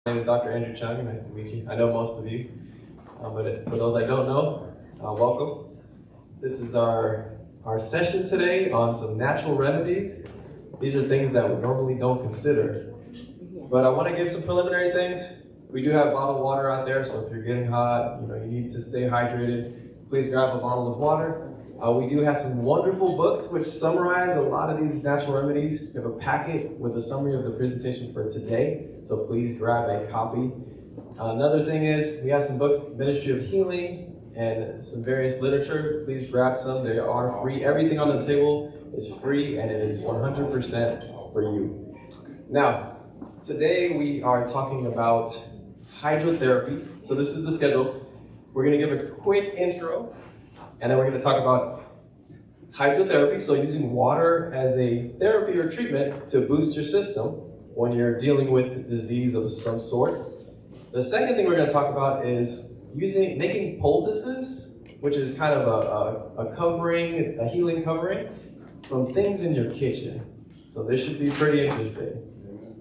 My name is Dr. Andrew Chung. Nice to meet you. I know most of you, but for those I don't know, welcome. This is our session today on some natural remedies. These are things that we normally don't consider. But I want to give some preliminary things. We do have bottled water out there, so if you're getting hot, you need to stay hydrated, please grab a bottle of water. We do have some wonderful books which summarize a lot of these natural remedies. We have a packet with a summary of the presentation for today, so please grab a copy. Another thing is we have some books, Ministry of Healing, and some various literature. Please grab some, they are free. Everything on the table is free and it is 100% for you. Now, today we are talking about hydrotherapy. So this is the schedule. We're gonna give a quick intro, and then we're going to talk about hydrotherapy, so using water as a therapy or treatment to boost your system when you're dealing with disease of some sort. The second thing we're going to talk about is making poultices, which is kind of a covering, a healing covering from things in your kitchen. So this should be pretty interesting.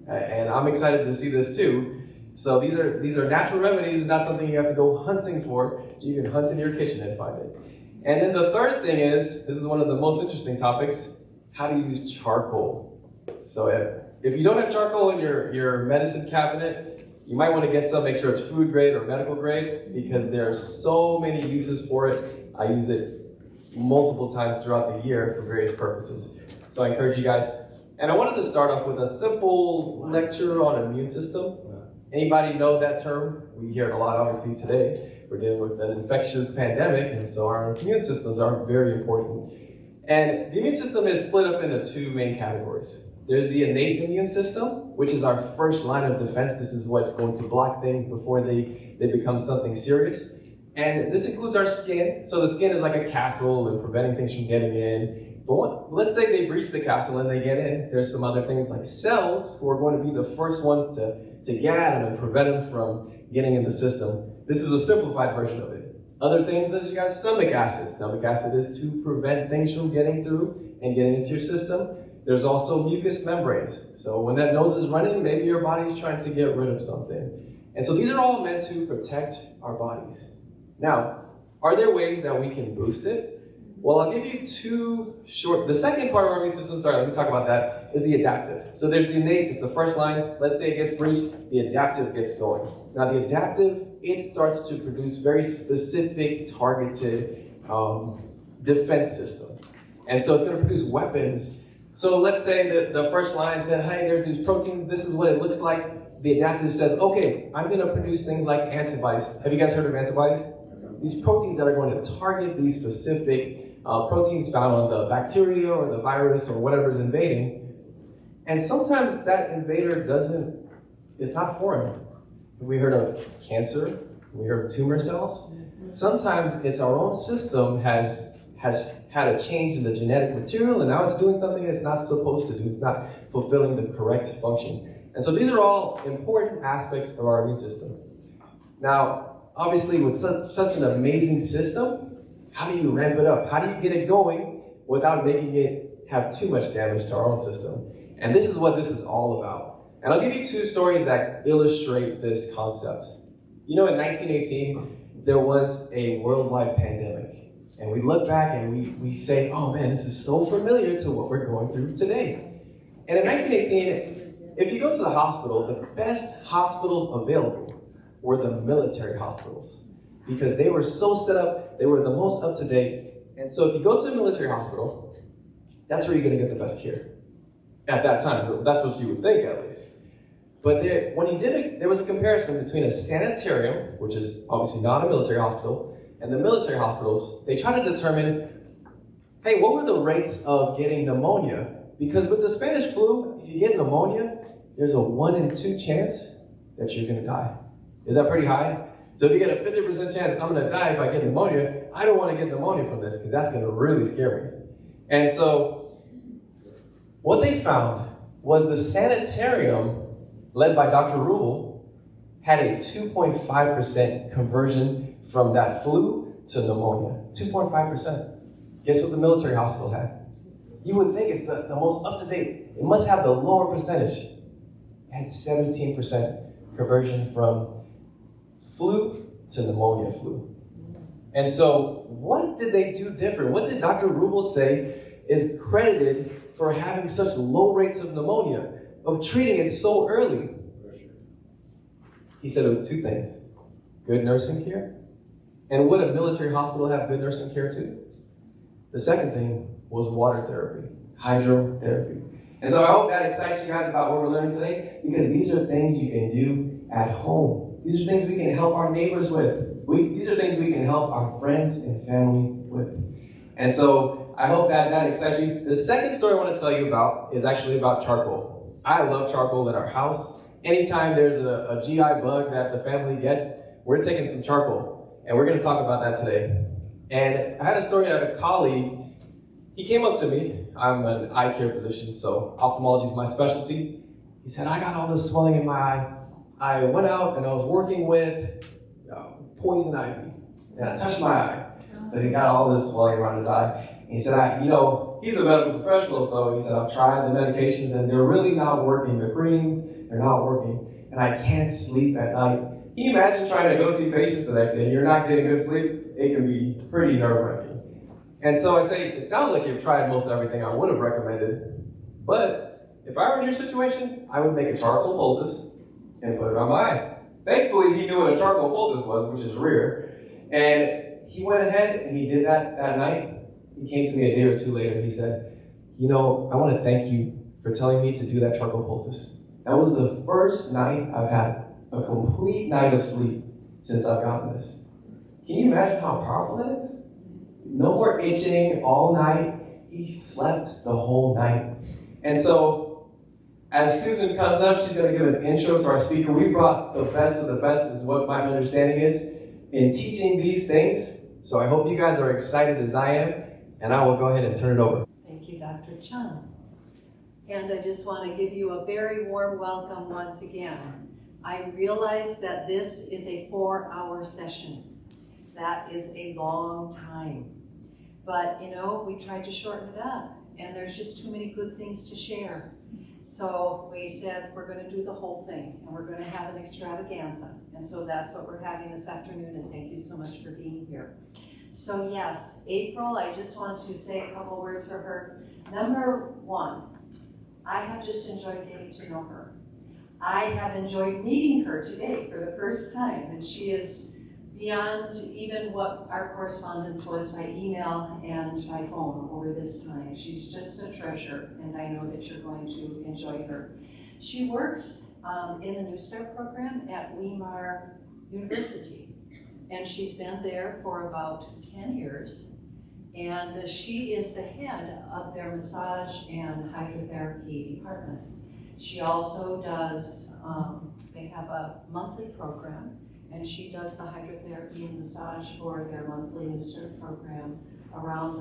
And I'm excited to see this too. So these are natural remedies, not something you have to go hunting for. You can hunt in your kitchen and find it. And then the third thing is, this is one of the most interesting topics, how to use charcoal. So if you don't have charcoal in your medicine cabinet, you might want to get some, make sure it's food grade or medical grade, because there are so many uses for it. I use it multiple times throughout the year for various purposes. So I encourage you guys. And I wanted to start off with a simple lecture on immune system. Anybody know that term? We hear it a lot, obviously, today. We're dealing with an infectious pandemic, and so our immune systems are very important. And the immune system is split up into two main categories. There's the innate immune system, which is our first line of defense. This is what's going to block things before they become something serious. And this includes our skin. So the skin is like a castle and preventing things from getting in. But let's say they breach the castle and they get in. There's some other things like cells who are going to be the first ones to get at them and prevent them from getting in the system. This is a simplified version of it. Other things is you got stomach acid. Stomach acid is to prevent things from getting through and getting into your system. There's also mucous membranes. So when that nose is running, maybe your body's trying to get rid of something. And so these are all meant to protect our bodies. Now, are there ways that we can boost it? Well, I'll give you the second part of our immune system, let me talk about that, is the adaptive. So there's the innate, it's the first line. Let's say it gets breached, the adaptive gets going. Now the adaptive, it starts to produce very specific targeted defense systems. And so it's going to produce weapons. So let's say that the first line said, hey, there's these proteins, this is what it looks like. The adaptive says, okay, I'm going to produce things like antibodies. Have you guys heard of antibodies? These proteins that are going to target these specific proteins found on the bacteria or the virus or whatever's invading. And sometimes that invader it's not foreign. We heard of cancer, we heard of tumor cells. Sometimes it's our own system has had a change in the genetic material and now it's doing something it's not supposed to do. It's not fulfilling the correct function. And so these are all important aspects of our immune system. Now, obviously with such an amazing system, how do you ramp it up? How do you get it going without making it have too much damage to our own system? And this is what this is all about. And I'll give you two stories that illustrate this concept. In 1918, there was a worldwide pandemic. And we look back and we say, oh man, this is so familiar to what we're going through today. And in 1918, if you go to the hospital, the best hospitals available were the military hospitals, because they were so set up, they were the most up to date. And so if you go to a military hospital, that's where you're gonna get the best care. At that time, that's what you would think at least. But when you did it, there was a comparison between a sanitarium, which is obviously not a military hospital, and the military hospitals. They tried to determine, hey, what were the rates of getting pneumonia? Because with the Spanish flu, if you get pneumonia, there's a 1 in 2 chance that you're gonna die. Is that pretty high? So if you get a 50% chance I'm gonna die if I get pneumonia, I don't wanna get pneumonia from this because that's gonna really scare me. And so what they found was the sanitarium, led by Dr. Rule, had a 2.5% conversion from that flu to pneumonia. 2.5%. Guess what the military hospital had? You would think it's the most up-to-date. It must have the lower percentage. It had 17% conversion from flu to pneumonia flu. And so what did they do different? What did Dr. Rubel say is credited for having such low rates of pneumonia, of treating it so early? He said it was two things: good nursing care, and would a military hospital have good nursing care too? The second thing was water therapy, hydrotherapy. And so I hope that excites you guys about what we're learning today, because these are things you can do at home. These are things we can help our neighbors with. These are things we can help our friends and family with. And so I hope that excites you. The second story I want to tell you about is actually about charcoal. I love charcoal at our house. Anytime there's a GI bug that the family gets, we're taking some charcoal. And we're going to talk about that today. And I had a story that a colleague, he came up to me. I'm an eye care physician, so ophthalmology is my specialty. He said, I got all this swelling in my eye. I went out and I was working with poison ivy, and I touched my eye. So he got all this swelling around his eye. And he said, he's a medical professional, so he said, I've tried the medications and they're really not working. The creams, they're not working. And I can't sleep at night. Can you imagine trying to go see patients the next day and you're not getting good sleep? It can be pretty nerve-wracking. And so I say, it sounds like you've tried most everything I would have recommended, but if I were in your situation, I would make a charcoal poultice and put it on my eye. Thankfully, he knew what a charcoal poultice was, which is rare. And he went ahead and he did that night. He came to me a day or two later and he said, I want to thank you for telling me to do that charcoal poultice. That was the first night I've had a complete night of sleep since I've gotten this. Can you imagine how powerful that is? No more itching all night. He slept the whole night. And so, as Susan comes up, she's going to give an intro to our speaker. We brought the best of the best, is what my understanding is, in teaching these things. So I hope you guys are excited as I am, and I will go ahead and turn it over. Thank you, Dr. Chung. And I just want to give you a very warm welcome once again. I realize that this is a 4-hour session. That is a long time. But, we tried to shorten it up, and there's just too many good things to share. So we said we're going to do the whole thing, and we're going to have an extravaganza. And so that's what we're having this afternoon, and thank you so much for being here. So yes, April, I just want to say a couple words for her. Number one, I have just enjoyed getting to know her. I have enjoyed meeting her today for the first time, and she is beyond even what our correspondence was by email and by phone over this time. She's just a treasure, and I know that you're going to enjoy her. She works in the New Start program at Weimar University, and she's been there for about 10 years, and she is the head of their massage and hydrotherapy department. She also does, they have a monthly program, and she does the hydrotherapy and massage for their monthly New Start program around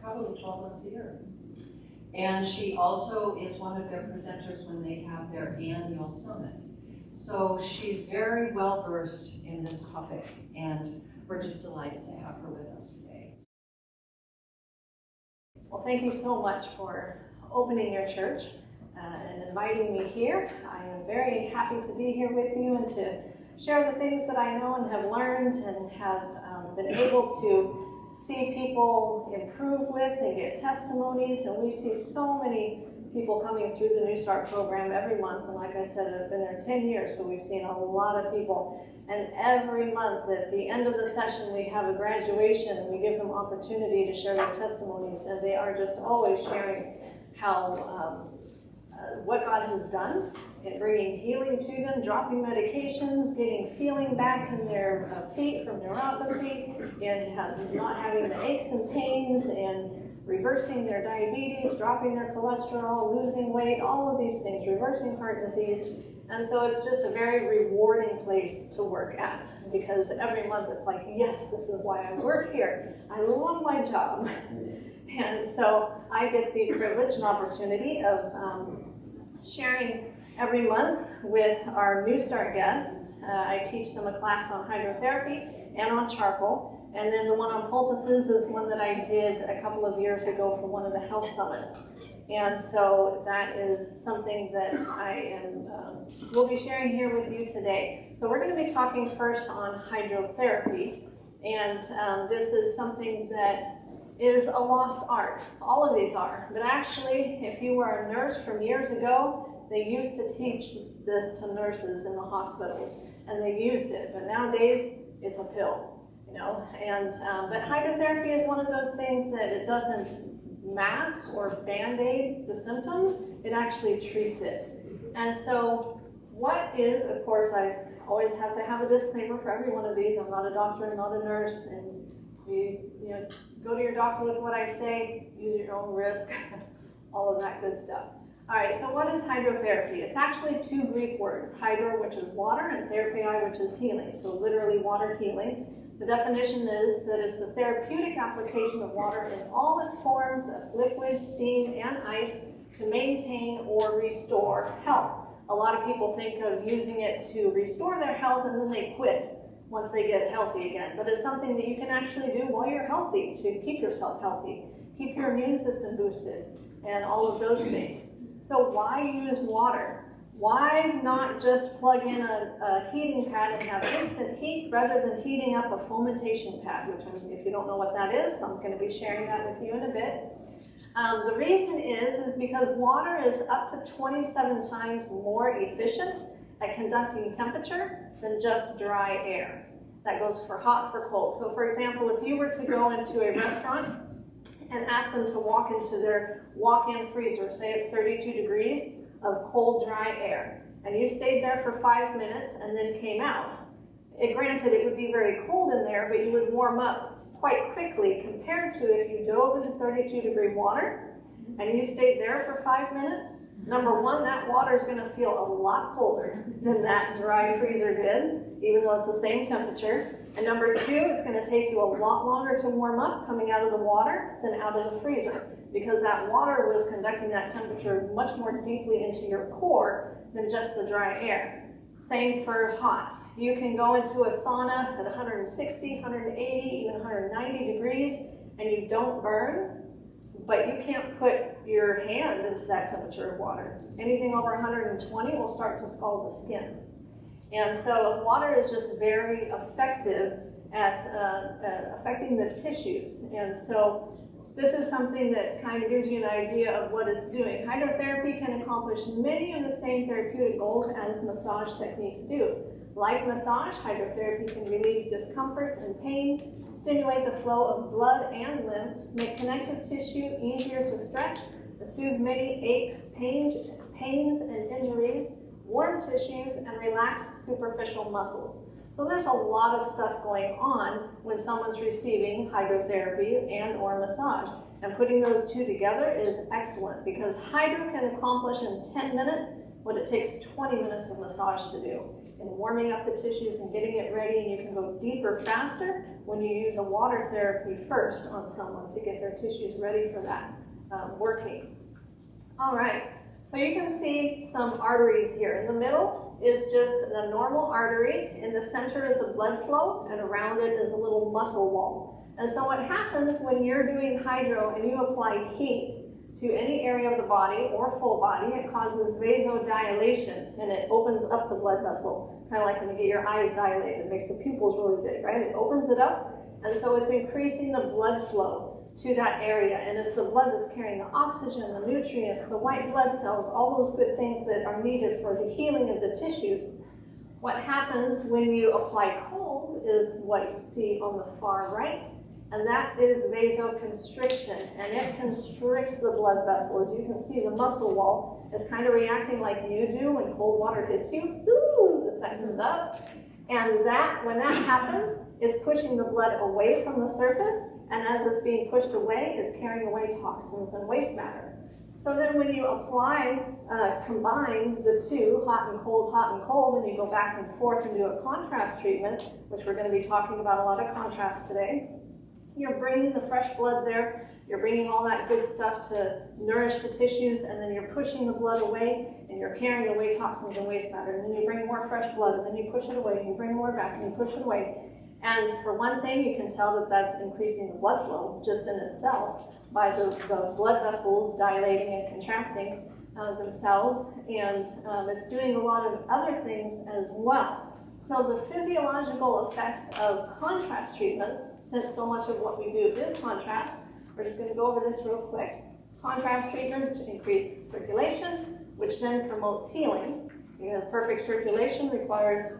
probably 12 months a year. And she also is one of their presenters when they have their annual summit. So she's very well versed in this topic, and we're just delighted to have her with us today. Well, thank you so much for opening your church and inviting me here. I am very happy to be here with you and to share the things that I know and have learned and have been able to see people improve with and get testimonies. And we see so many people coming through the New Start program every month. And like I said, I've been there 10 years, so we've seen a lot of people. And every month at the end of the session, we have a graduation and we give them opportunity to share their testimonies. And they are just always sharing how what God has done in bringing healing to them, dropping medications, getting feeling back in their feet from neuropathy, and not having the aches and pains, and reversing their diabetes, dropping their cholesterol, losing weight, all of these things, reversing heart disease. And so it's just a very rewarding place to work at, because every month it's like, yes, this is why I work here. I love my job. And so I get the privilege and opportunity of sharing every month with our New Start guests. I teach them a class on hydrotherapy and on charcoal. And then the one on poultices is one that I did a couple of years ago for one of the health summits. And so that is something that will be sharing here with you today. So we're going to be talking first on hydrotherapy. And this is something that is a lost art. All of these are. But actually, if you were a nurse from years ago, they used to teach this to nurses in the hospitals, and they used it. But nowadays, it's a pill, you know. And but hydrotherapy is one of those things that it doesn't mask or band-aid the symptoms. It actually treats it. And so, what is, of course, I always have to have a disclaimer for every one of these. I'm not a doctor, I'm not a nurse, and you know, go to your doctor with what I say, use your own risk, all of that good stuff. All right, so what is hydrotherapy? It's actually two Greek words, hydro, which is water, and therapei, which is healing, so literally water healing. The definition is that it's the therapeutic application of water in all its forms as liquid, steam, and ice to maintain or restore health. A lot of people think of using it to restore their health and then they quit once they get healthy again. But it's something that you can actually do while you're healthy to keep yourself healthy, keep your immune system boosted, and all of those things. So why use water? Why not just plug in a heating pad and have instant heat rather than heating up a fermentation pad, which if you don't know what that is, I'm going to be sharing that with you in a bit. The reason is because water is up to 27 times more efficient at conducting temperature than just dry air. That goes for hot, for cold. So for example, if you were to go into a restaurant and ask them to walk into their walk-in freezer, say it's 32 degrees of cold, dry air, and you stayed there for 5 minutes and then came out, granted it would be very cold in there, but you would warm up quite quickly compared to if you dove into 32-degree water and you stayed there for 5 minutes. Number one, that water is going to feel a lot colder than that dry freezer did, even though it's the same temperature. And number two, it's going to take you a lot longer to warm up coming out of the water than out of the freezer, because that water was conducting that temperature much more deeply into your core than just the dry air. Same for hot. You can go into a sauna at 160, 180, even 190 degrees, and you don't burn, but you can't put your hand into that temperature of water. Anything over 120 will start to scald the skin. And so water is just very effective at affecting the tissues. And so this is something that kind of gives you an idea of what it's doing. Hydrotherapy can accomplish many of the same therapeutic goals as massage techniques do. Like massage, hydrotherapy can relieve discomfort and pain, stimulate the flow of blood and lymph, make connective tissue easier to stretch, soothe many aches, pains and injuries, warm tissues, and relax superficial muscles. So there's a lot of stuff going on when someone's receiving hydrotherapy and or massage. And putting those two together is excellent because hydro can accomplish in 10 minutes what it takes 20 minutes of massage to do. In warming up the tissues and getting it ready, and you can go deeper faster when you use a water therapy first on someone to get their tissues ready for that working. All right, so you can see some arteries here. In the middle is just a normal artery. In the center is the blood flow, and around it is a little muscle wall. And so what happens when you're doing hydro and you apply heat to any area of the body or full body, it causes vasodilation, and it opens up the blood vessel, kind of like when you get your eyes dilated. It makes the pupils really big, right? It opens it up, and so it's increasing the blood flow to that area, and it's the blood that's carrying the oxygen, the nutrients, the white blood cells, all those good things that are needed for the healing of the tissues. What happens when you apply cold is what you see on the far right, and that is vasoconstriction, and it constricts the blood vessel. As you can see, the muscle wall is kind of reacting like you do when cold water hits you. Ooh, it tightens up. And that, when that happens, it's pushing the blood away from the surface, and as it's being pushed away, it's carrying away toxins and waste matter. So then when you apply, combine the two, hot and cold, and you go back and forth and do a contrast treatment, which we're going to be talking about a lot of contrast today, you're bringing the fresh blood there, you're bringing all that good stuff to nourish the tissues, and then you're pushing the blood away, and you're carrying away toxins and waste matter, and then you bring more fresh blood, and then you push it away, and you bring more back, and you push it away. And for one thing, you can tell that that's increasing the blood flow just in itself by the blood vessels dilating and contracting themselves, and it's doing a lot of other things as well. So the physiological effects of contrast treatments, since so much of what we do is contrast, we're just going to go over this real quick. Contrast treatments increase circulation, which then promotes healing, because perfect circulation requires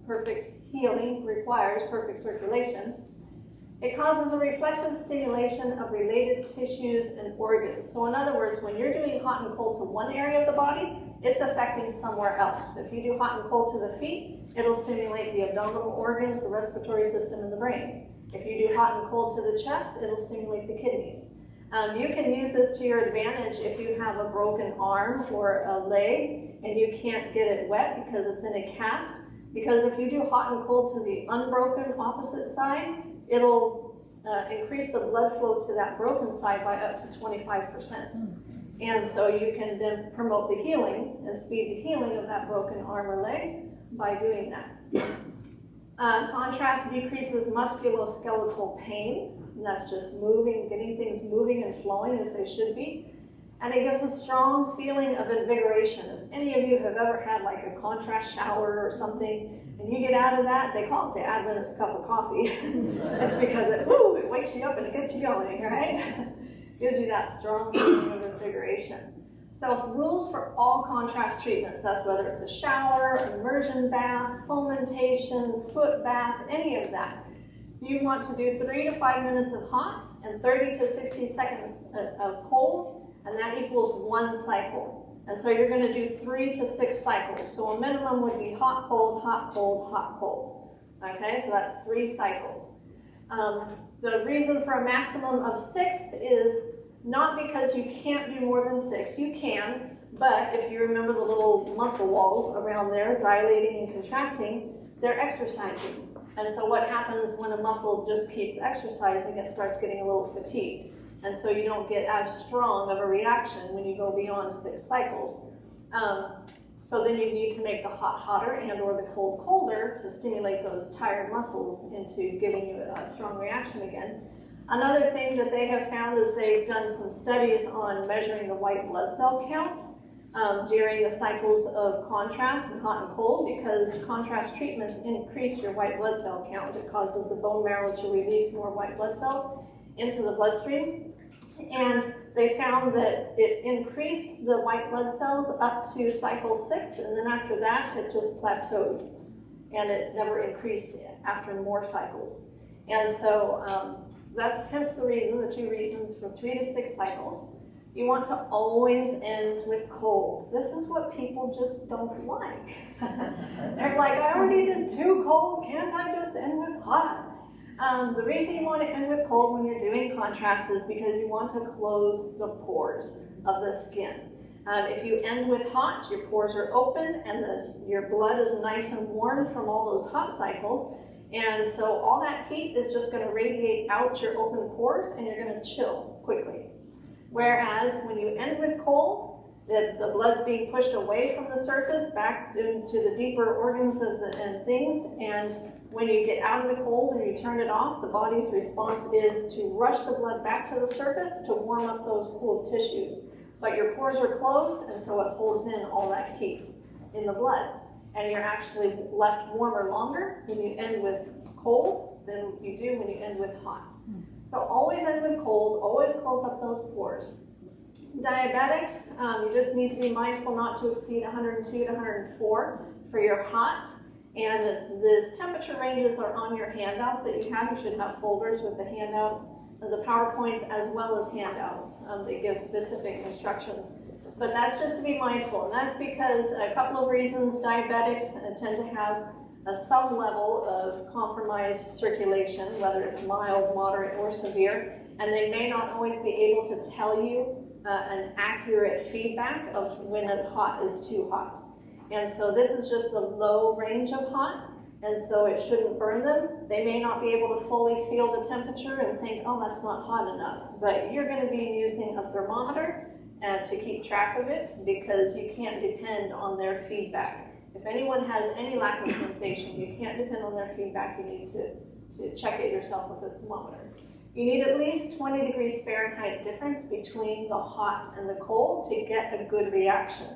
perfect healing requires perfect circulation. It causes a reflexive stimulation of related tissues and organs. So in other words, when you're doing hot and cold to one area of the body, it's affecting somewhere else. If you do hot and cold to the feet, it'll stimulate the abdominal organs, the respiratory system, and the brain. If you do hot and cold to the chest, it'll stimulate the kidneys. You can use this to your advantage if you have a broken arm or a leg and you can't get it wet because it's in a cast. Because if you do hot and cold to the unbroken opposite side, it'll increase the blood flow to that broken side by up to 25%. And so you can then promote the healing and speed the healing of that broken arm or leg by doing that. Contrast decreases musculoskeletal pain, and that's just moving, getting things moving and flowing as they should be. And it gives a strong feeling of invigoration. If any of you have ever had like a contrast shower or something, and you get out of that, they call it the Adventist cup of coffee. It's because it wakes you up and it gets you going, right? Gives you that strong feeling of invigoration. So rules for all contrast treatments, that's whether it's a shower, immersion bath, fomentations, foot bath, any of that. You want to do 3 to 5 minutes of hot and 30 to 60 seconds of cold, and that equals 1 cycle. And so you're going to do 3 to 6 cycles. So a minimum would be hot, cold, hot, cold, hot, cold. Okay, so that's 3 cycles. The reason for a maximum of 6 is not because you can't do more than 6. You can, but if you remember the little muscle walls around there dilating and contracting, they're exercising. And so what happens when a muscle just keeps exercising, it starts getting a little fatigued. And so you don't get as strong of a reaction when you go beyond 6 cycles. So then you need to make the hot hotter and or the cold colder to stimulate those tired muscles into giving you a strong reaction again. Another thing that they have found is they've done some studies on measuring the white blood cell count during the cycles of contrast and hot and cold, because contrast treatments increase your white blood cell count. It causes the bone marrow to release more white blood cells into the bloodstream. And they found that it increased the white blood cells up to cycle 6, and then after that, it just plateaued. And it never increased after more cycles. And so that's hence the reason, the 2 reasons for 3 to 6 cycles. You want to always end with cold. This is what people just don't like. They're like, I already did 2 cold, can't I just end with hot? The reason you want to end with cold when you're doing contrast is because you want to close the pores of the skin. If you end with hot, your pores are open and your blood is nice and warm from all those hot cycles. And so all that heat is just going to radiate out your open pores and you're going to chill quickly. Whereas when you end with cold, the blood's being pushed away from the surface back into the deeper organs and things, and when you get out of the cold and you turn it off, the body's response is to rush the blood back to the surface to warm up those cooled tissues. But your pores are closed, and so it holds in all that heat in the blood. And you're actually left warmer longer when you end with cold than you do when you end with hot. So always end with cold, always close up those pores. Diabetics, you just need to be mindful not to exceed 102 to 104 for your hot. And the temperature ranges are on your handouts that you have. You should have folders with the handouts, the PowerPoints, as well as handouts. They give specific instructions. But that's just to be mindful. And that's because a couple of reasons diabetics tend to have some level of compromised circulation, whether it's mild, moderate, or severe. And they may not always be able to tell you an accurate feedback of when a hot is too hot. And so this is just the low range of hot, and so it shouldn't burn them. They may not be able to fully feel the temperature and think, oh, that's not hot enough. But you're going to be using a thermometer to keep track of it, because you can't depend on their feedback. If anyone has any lack of sensation, you can't depend on their feedback. You need to to check it yourself with a thermometer. You need at least 20 degrees Fahrenheit difference between the hot and the cold to get a good reaction.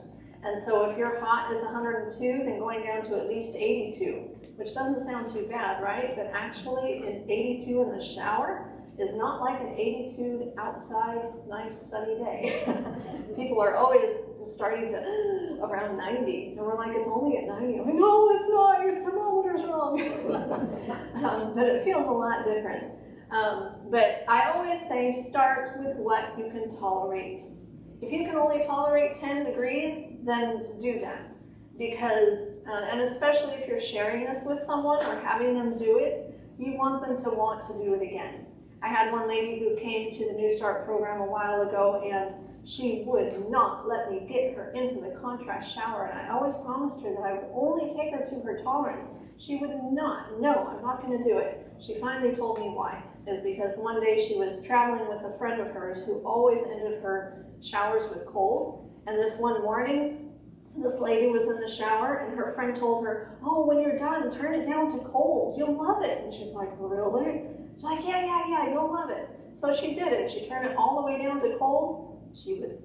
And so if your hot is 102, then going down to at least 82, which doesn't sound too bad, right? But actually, an 82 in the shower is not like an 82 outside, nice sunny day. People are always starting to around 90, and we're like, it's only at 90. I'm like, no, it's not, your thermometer's wrong. But it feels a lot different. But I always say start with what you can tolerate. If you can only tolerate 10 degrees, then do that. Because, and especially if you're sharing this with someone or having them do it, you want them to want to do it again. I had one lady who came to the New Start program a while ago, and she would not let me get her into the contrast shower, and I always promised her that I would only take her to her tolerance. She would not, no, I'm not going to do it. She finally told me why. Is because one day she was traveling with a friend of hers who always ended her showers with cold, and this one morning, this lady was in the shower, and her friend told her, oh, when you're done, turn it down to cold, you'll love it. And she's like, really? She's like, yeah, you'll love it. So she did it. She turned it all the way down to cold.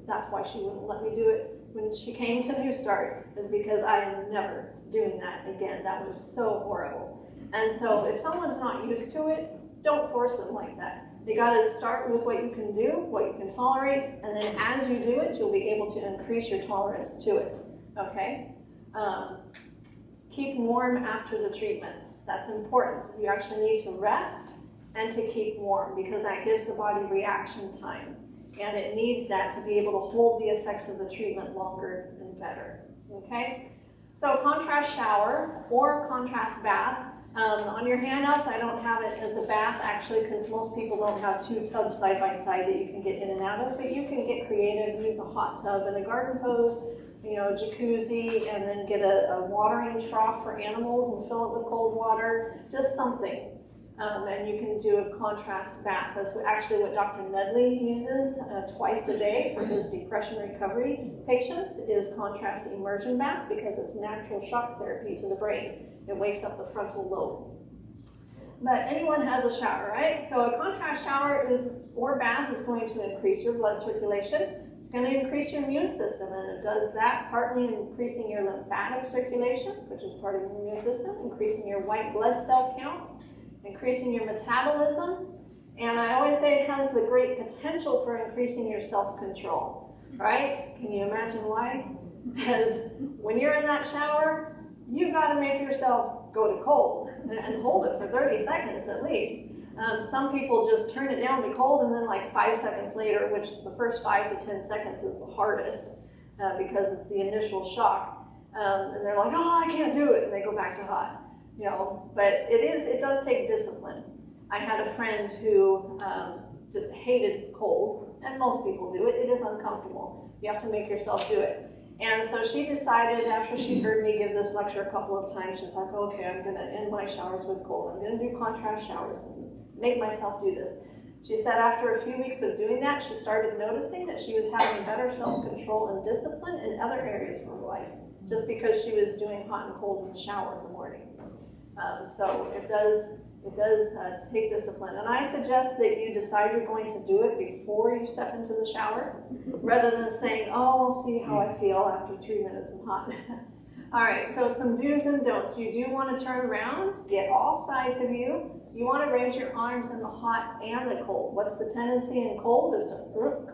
That's why she wouldn't let me do it when she came to New Start, is because I am never doing that again. That was so horrible. And so if someone's not used to it, don't force them like that. You gotta start with what you can do, what you can tolerate, and then as you do it, you'll be able to increase your tolerance to it, okay? Keep warm after the treatment. That's important. You actually need to rest and to keep warm, because that gives the body reaction time. And it needs that to be able to hold the effects of the treatment longer and better, okay? So contrast shower or contrast bath. On your handouts, I don't have it as a bath actually, because most people don't have two tubs side by side that you can get in and out of, but you can get creative, use a hot tub and a garden hose, you know, a jacuzzi, and then get a watering trough for animals and fill it with cold water, just something. And you can do a contrast bath. That's actually what Dr. Nedley uses twice a day for his depression recovery patients, is contrast immersion bath, because it's natural shock therapy to the brain. It wakes up the frontal lobe. But anyone has a shower, right? So a contrast shower or bath is going to increase your blood circulation. It's going to increase your immune system, and it does that partly increasing your lymphatic circulation, which is part of your immune system, increasing your white blood cell count, increasing your metabolism, and I always say it has the great potential for increasing your self-control, right? Can you imagine why? Because when you're in that shower, you got to make yourself go to cold and hold it for 30 seconds at least. Some people just turn it down to cold, and then like 5 seconds later, which the first 5 to 10 seconds is the hardest because it's the initial shock, and they're like, oh, I can't do it, and they go back to hot. You know, but it does take discipline. I had a friend who hated cold, and most people do it. It is uncomfortable. You have to make yourself do it. And so she decided, after she heard me give this lecture a couple of times, she's like, okay, I'm going to end my showers with cold. I'm going to do contrast showers and make myself do this. She said after a few weeks of doing that, she started noticing that she was having better self-control and discipline in other areas of her life, just because she was doing hot and cold in the shower in the morning. So it does take discipline. And I suggest that you decide you're going to do it before you step into the shower, rather than saying, oh, we'll see how I feel after 3 minutes of hot. All right, so some do's and don'ts. You do want to turn around, get all sides of you. You want to raise your arms in the hot and the cold. What's the tendency in cold is to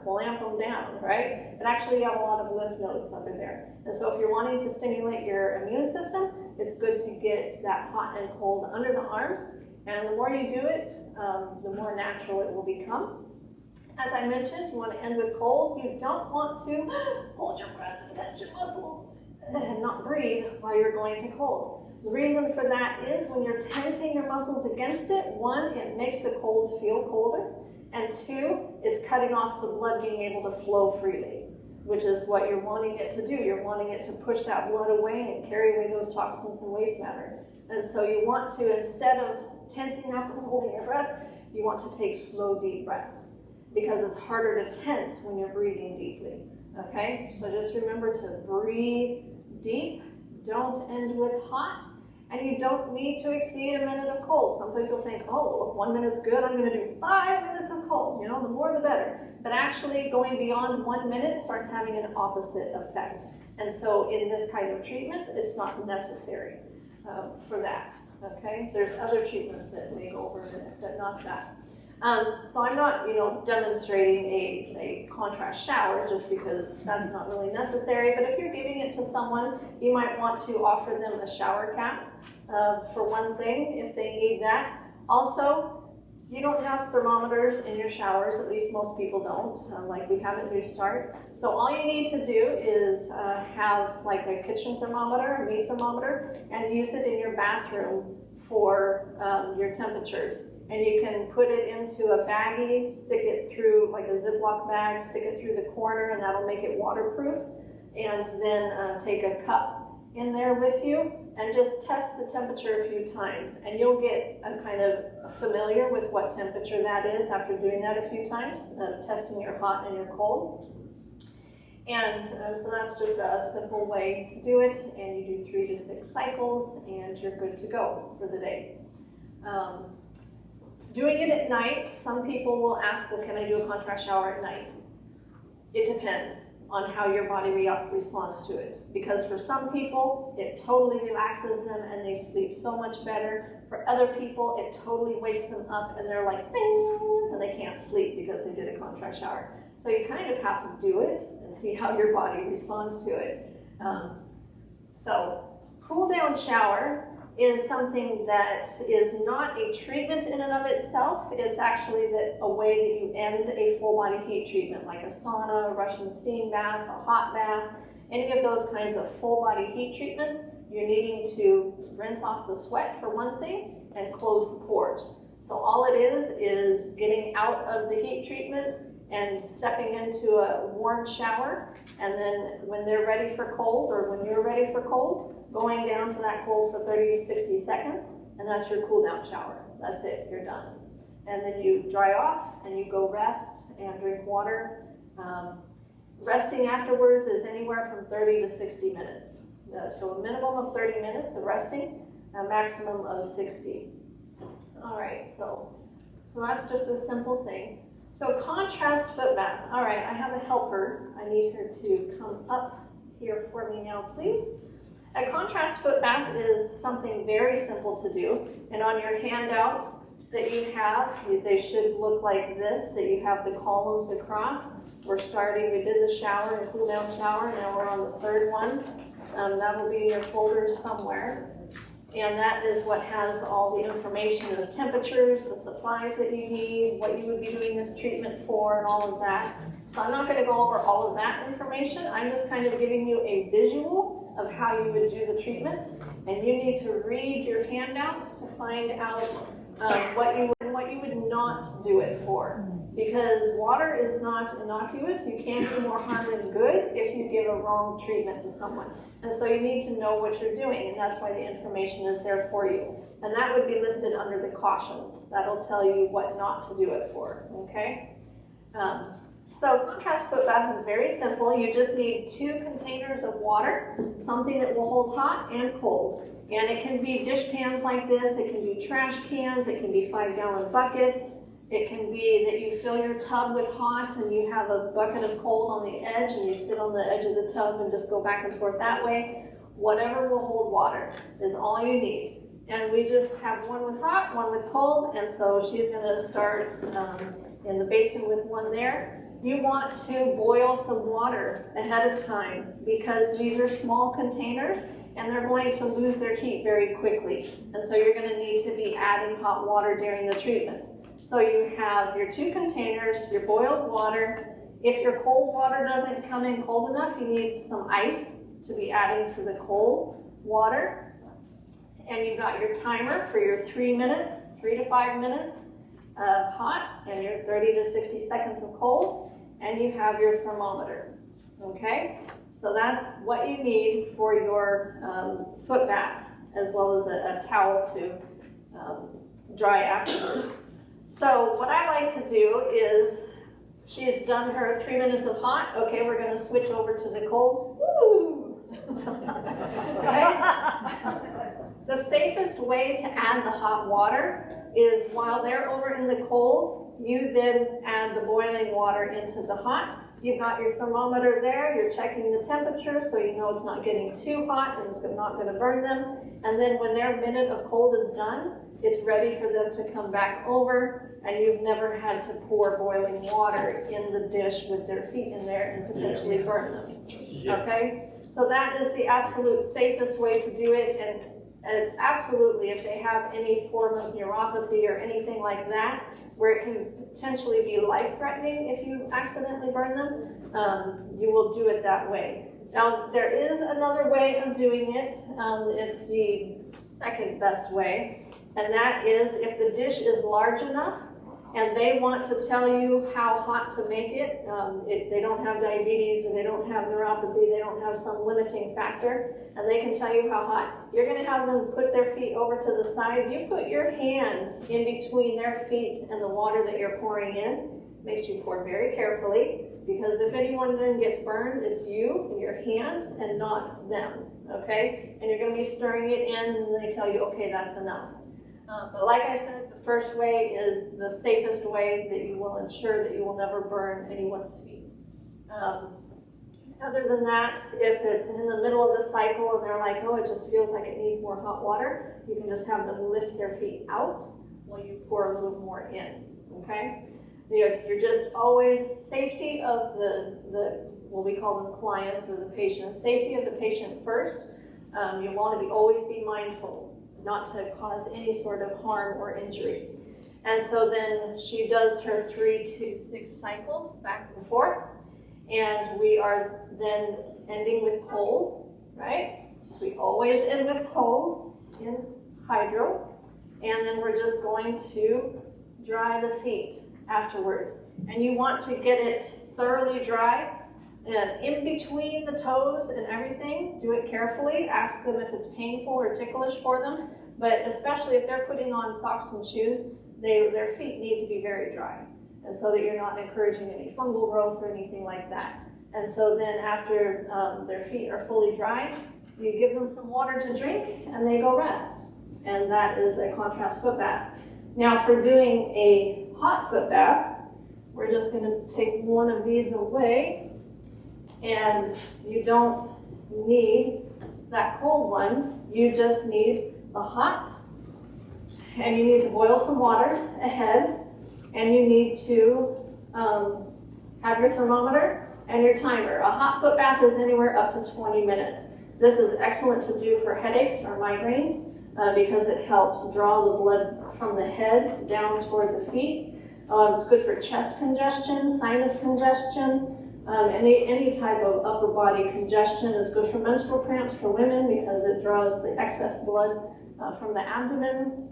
clamp them down, right? But actually you have a lot of lymph nodes under there. And so if you're wanting to stimulate your immune system, it's good to get that hot and cold under the arms. And the more you do it, the more natural it will become. As I mentioned, you want to end with cold. You don't want to hold your breath and tense your muscles and not breathe while you're going to cold. The reason for that is when you're tensing your muscles against it, 1, it makes the cold feel colder, and 2, it's cutting off the blood being able to flow freely, which is what you're wanting it to do. You're wanting it to push that blood away and carry away those toxins and waste matter. And so you want to, instead of tensing up and holding your breath, you want to take slow, deep breaths, because it's harder to tense when you're breathing deeply, okay? So just remember to breathe deep, don't end with hot, And you don't need to exceed a minute of cold. Some people think, oh, well, if 1 minute's good, I'm gonna do 5 minutes of cold. You know, the more the better. But actually going beyond 1 minute starts having an opposite effect. And so in this kind of treatment, it's not necessary for that, okay? There's other treatments that may go over a minute, but not that. So I'm not, demonstrating a contrast shower just because that's not really necessary, but if you're giving it to someone, you might want to offer them a shower cap for one thing, if they need that. Also, you don't have thermometers in your showers, at least most people don't, like we have at New Start. So all you need to do is have like a kitchen thermometer, a meat thermometer, and use it in your bathroom for your temperatures. And you can put it into a baggie, stick it through like a Ziploc bag, stick it through the corner, and that'll make it waterproof. And then take a cup in there with you and just test the temperature a few times. And you'll get a kind of familiar with what temperature that is after doing that a few times, testing your hot and your cold. And so that's just a simple way to do it. And you do 3 to 6 cycles and you're good to go for the day. Doing it at night, some people will ask, well, can I do a contrast shower at night? It depends on how your body responds to it. Because for some people, it totally relaxes them and they sleep so much better. For other people, it totally wakes them up and they're like, bing, and they can't sleep because they did a contrast shower. So you kind of have to do it and see how your body responds to it. So cool down shower is something that is not a treatment in and of itself. It's actually a way that you end a full body heat treatment, like a sauna, a Russian steam bath, a hot bath, any of those kinds of full body heat treatments. You're needing to rinse off the sweat for one thing and close the pores. So all it is getting out of the heat treatment and stepping into a warm shower, and then when they're ready for cold, or when you're ready for cold, going down to that cold for 30 to 60 seconds, and that's your cool down shower. That's it, you're done. And then you dry off and you go rest and drink water. Resting afterwards is anywhere from 30 to 60 minutes. So a minimum of 30 minutes of resting, a maximum of 60. All right, so that's just a simple thing. So contrast foot bath. All right, I have a helper. I need her to come up here for me now, please. A contrast foot bath is something very simple to do. And on your handouts that you have, they should look like this, that you have the columns across. We're starting, we did the shower and cool down shower, now we're on the third one. That'll be in your folders somewhere. And that is what has all the information of temperatures, the supplies that you need, what you would be doing this treatment for, and all of that. So I'm not going to go over all of that information. I'm just kind of giving you a visual of how you would do the treatment. And you need to read your handouts to find out what you would not do it for. Because water is not innocuous. You can't do more harm than good if you give a wrong treatment to someone. And so you need to know what you're doing, and that's why the information is there for you. And that would be listed under the cautions. That'll tell you what not to do it for, okay? So contrast foot bath is very simple. You just need 2 containers of water, something that will hold hot and cold. And it can be dish pans like this, it can be trash cans, it can be 5-gallon buckets. It can be that you fill your tub with hot and you have a bucket of cold on the edge and you sit on the edge of the tub and just go back and forth that way. Whatever will hold water is all you need. And we just have one with hot, one with cold, and so she's going to start in the basin with one there. You want to boil some water ahead of time because these are small containers and they're going to lose their heat very quickly. And so you're going to need to be adding hot water during the treatment. So you have your 2 containers, your boiled water. If your cold water doesn't come in cold enough, you need some ice to be adding to the cold water. And you've got your timer for your 3 minutes, 3 to 5 minutes of hot, and your 30 to 60 seconds of cold, and you have your thermometer, okay? So that's what you need for your foot bath, as well as a towel to dry afterwards. So what I like to do is, she's done her 3 minutes of hot. Okay, we're going to switch over to the cold. Woo! Okay? The safest way to add the hot water is while they're over in the cold, you then add the boiling water into the hot. You've got your thermometer there, you're checking the temperature so you know it's not getting too hot and it's not going to burn them. And then when their minute of cold is done, it's ready for them to come back over, and you've never had to pour boiling water in the dish with their feet in there and potentially burn them. Okay? So that is the absolute safest way to do it, and absolutely, if they have any form of neuropathy or anything like that, where it can potentially be life-threatening if you accidentally burn them, you will do it that way. Now, there is another way of doing it. It's the second best way, and that is if the dish is large enough and they want to tell you how hot to make it, if they don't have diabetes or they don't have neuropathy, they don't have some limiting factor, and they can tell you how hot, you're going to have them put their feet over to the side. You put your hand in between their feet and the water that you're pouring in. Make sure you pour very carefully, because if anyone then gets burned, it's you and your hand and not them, okay? And you're going to be stirring it in, and they tell you, okay, that's enough. But like I said, the first way is the safest way that you will ensure that you will never burn anyone's feet. Other than that, if it's in the middle of the cycle and they're like, oh, it just feels like it needs more hot water, you can just have them lift their feet out while you pour a little more in, okay? You're just always safety of the what we call them clients or the patient, safety of the patient first. You want to always be mindful not to cause any sort of harm or injury. And so then she does her 3 to 6 cycles back and forth, and we are then ending with cold, right? We always end with cold in hydro, and then we're just going to dry the feet afterwards. And you want to get it thoroughly dry. And in between the toes and everything, do it carefully. Ask them if it's painful or ticklish for them. But especially if they're putting on socks and shoes, their feet need to be very dry. And so that you're not encouraging any fungal growth or anything like that. And so then after their feet are fully dry, you give them some water to drink and they go rest. And that is a contrast foot bath. Now for doing a hot foot bath, we're just going to take one of these away. And you don't need that cold one, you just need the hot, and you need to boil some water ahead, and you need to have your thermometer and your timer. A hot foot bath is anywhere up to 20 minutes. This is excellent to do for headaches or migraines because it helps draw the blood from the head down toward the feet. It's good for chest congestion, sinus congestion. Any type of upper body congestion is good for menstrual cramps for women because it draws the excess blood from the abdomen,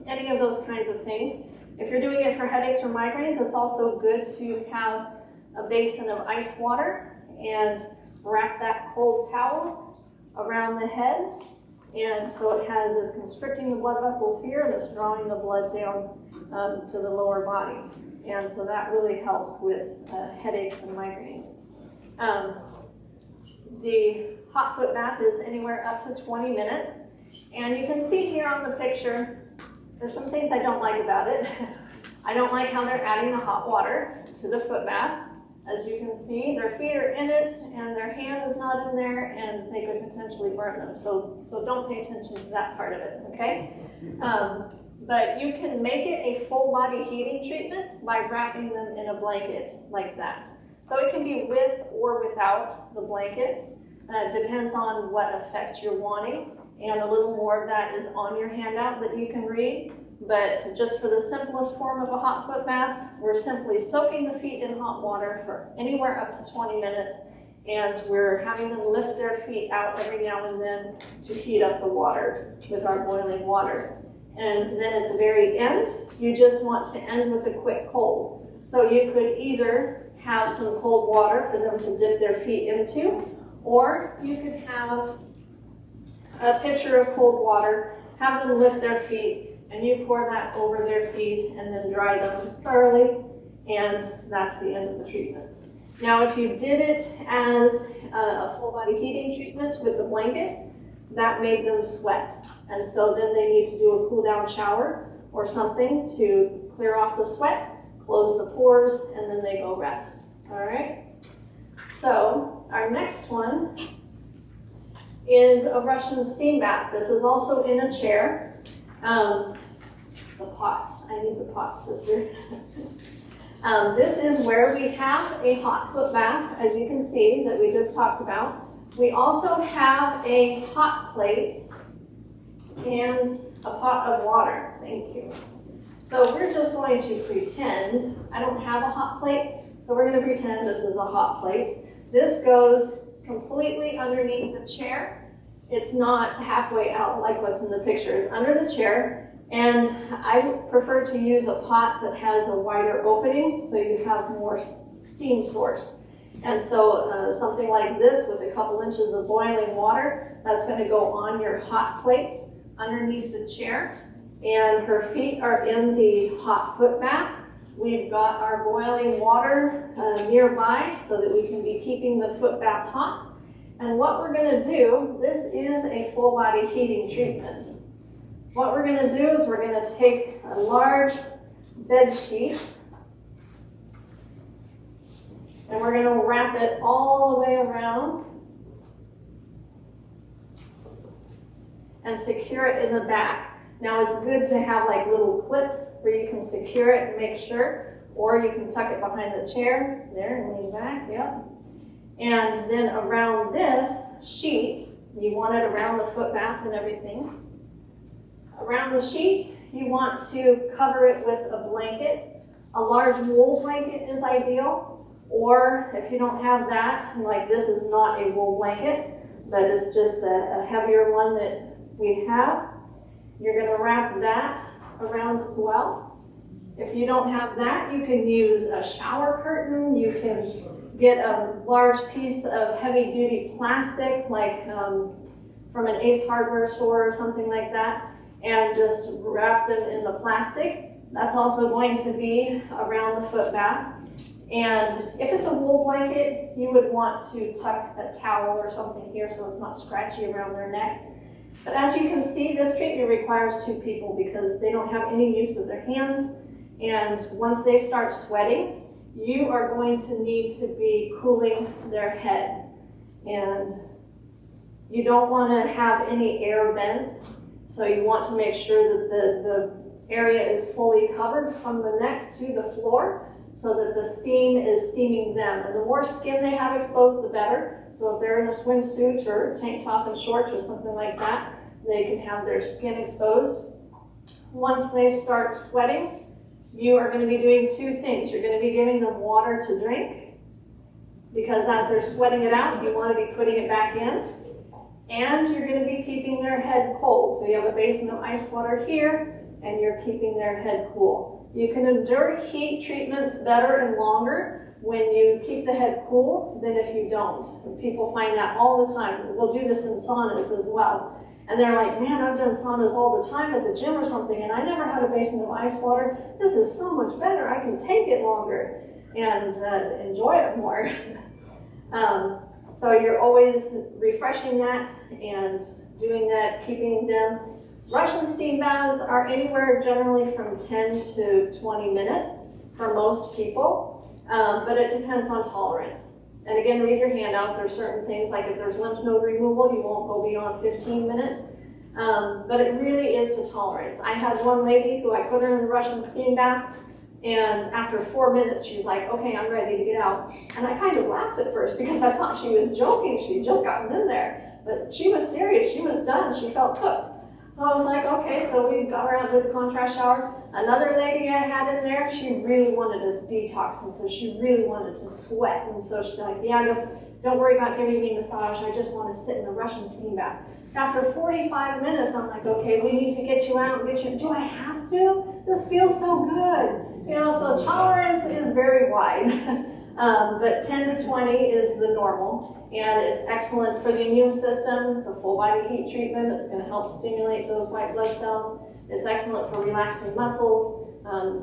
any of those kinds of things. If you're doing it for headaches or migraines, it's also good to have a basin of ice water and wrap that cold towel around the head. And so it's constricting the blood vessels here and it's drawing the blood down to the lower body. And so that really helps with headaches and migraines. The hot foot bath is anywhere up to 20 minutes. And you can see here on the picture, there's some things I don't like about it. I don't like how they're adding the hot water to the foot bath. As you can see, their feet are in it and their hand is not in there and they could potentially burn them. So don't pay attention to that part of it, okay? But you can make it a full body heating treatment by wrapping them in a blanket like that. So it can be with or without the blanket. It depends on what effect you're wanting. And a little more of that is on your handout that you can read. But just for the simplest form of a hot foot bath, we're simply soaking the feet in hot water for anywhere up to 20 minutes. And we're having them lift their feet out every now and then to heat up the water with our boiling water. And then at the very end, you just want to end with a quick cold. So you could either have some cold water for them to dip their feet into, or you could have a pitcher of cold water, have them lift their feet, and you pour that over their feet and then dry them thoroughly, and that's the end of the treatment. Now, if you did it as a full body heating treatment with the blanket, that made them sweat. And so then they need to do a cool down shower or something to clear off the sweat, close the pores, and then they go rest. All right? So our next one is a Russian steam bath. This is also in a chair. The pots. I need the pot, sister. This is where we have a hot foot bath, as you can see, that we just talked about. We also have a hot plate and a pot of water. Thank you. So we're just going to pretend, I don't have a hot plate, so we're going to pretend this is a hot plate. This goes completely underneath the chair. It's not halfway out like what's in the picture. It's under the chair. And I prefer to use a pot that has a wider opening so you have more steam source. And so something like this with a couple inches of boiling water, that's going to go on your hot plate underneath the chair. And her feet are in the hot foot bath. We've got our boiling water nearby so that we can be keeping the foot bath hot. And what we're going to do, this is a full body heating treatment. What we're going to do is we're going to take a large bed sheet and we're going to wrap it all the way around and secure it in the back. Now it's good to have like little clips where you can secure it and make sure, or you can tuck it behind the chair there and lean back, yep. And then around this sheet, you want it around the foot bath and everything. Around the sheet, you want to cover it with a blanket. A large wool blanket is ideal, or if you don't have that, like this is not a wool blanket, but it's just a heavier one that we have, you're going to wrap that around as well. If you don't have that, you can use a shower curtain. You can get a large piece of heavy-duty plastic, like from an Ace Hardware store or something like that, and just wrap them in the plastic. That's also going to be around the foot bath. And if it's a wool blanket, you would want to tuck a towel or something here so it's not scratchy around their neck. But as you can see, this treatment requires 2 people because they don't have any use of their hands. And once they start sweating, you are going to need to be cooling their head. And you don't want to have any air vents. So you want to make sure that the area is fully covered from the neck to the floor so that the steam is steaming them. And the more skin they have exposed, the better. So if they're in a swimsuit or tank top and shorts or something like that, they can have their skin exposed. Once they start sweating, you are going to be doing 2 things. You're going to be giving them water to drink, because as they're sweating it out, you want to be putting it back in. And you're going to be keeping their head cold. So you have a basin of ice water here, and you're keeping their head cool. You can endure heat treatments better and longer when you keep the head cool than if you don't. And people find that all the time. We'll do this in saunas as well. And they're like, man, I've done saunas all the time at the gym or something, and I never had a basin of ice water. This is so much better. I can take it longer and enjoy it more. So you're always refreshing that and doing that, keeping them. Russian steam baths are anywhere generally from 10 to 20 minutes for most people, but it depends on tolerance. And again, read your handout. There's certain things, like if there's lymph node removal, you won't go beyond 15 minutes. But it really is to tolerance. I had one lady who I put her in the Russian steam bath, and after 4 minutes, she's like, okay, I'm ready to get out. And I kind of laughed at first because I thought she was joking. She'd just gotten in there. But she was serious. She was done. She felt cooked. So I was like, okay, so we got her out, did the contrast shower. Another lady I had in there, she really wanted a detox, and so she really wanted to sweat. And so she's like, yeah, don't worry about giving me a massage. I just want to sit in the Russian steam bath. After 45 minutes, I'm like, okay, we need to get you out and get you. Do I have to? This feels so good. You know, so tolerance is very wide. But 10 to 20 is the normal, and it's excellent for the immune system. It's a full body heat treatment. It's going to help stimulate those white blood cells. It's excellent for relaxing muscles,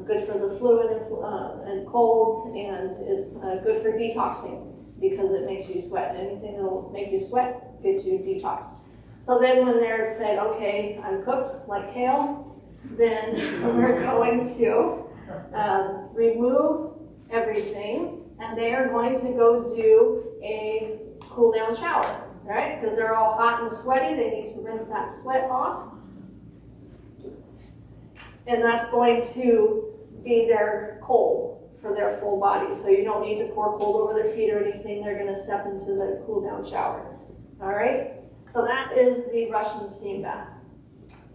good for the fluid and colds, and it's good for detoxing because it makes you sweat. Anything that will make you sweat gets you detoxed. So then when they're said, okay, I'm cooked like kale, then we're going to remove everything, and they are going to go do a cool down shower, right? Because they're all hot and sweaty, they need to rinse that sweat off. And that's going to be their cold for their full body. So you don't need to pour cold over their feet or anything, they're gonna step into the cool down shower, all right? So that is the Russian steam bath.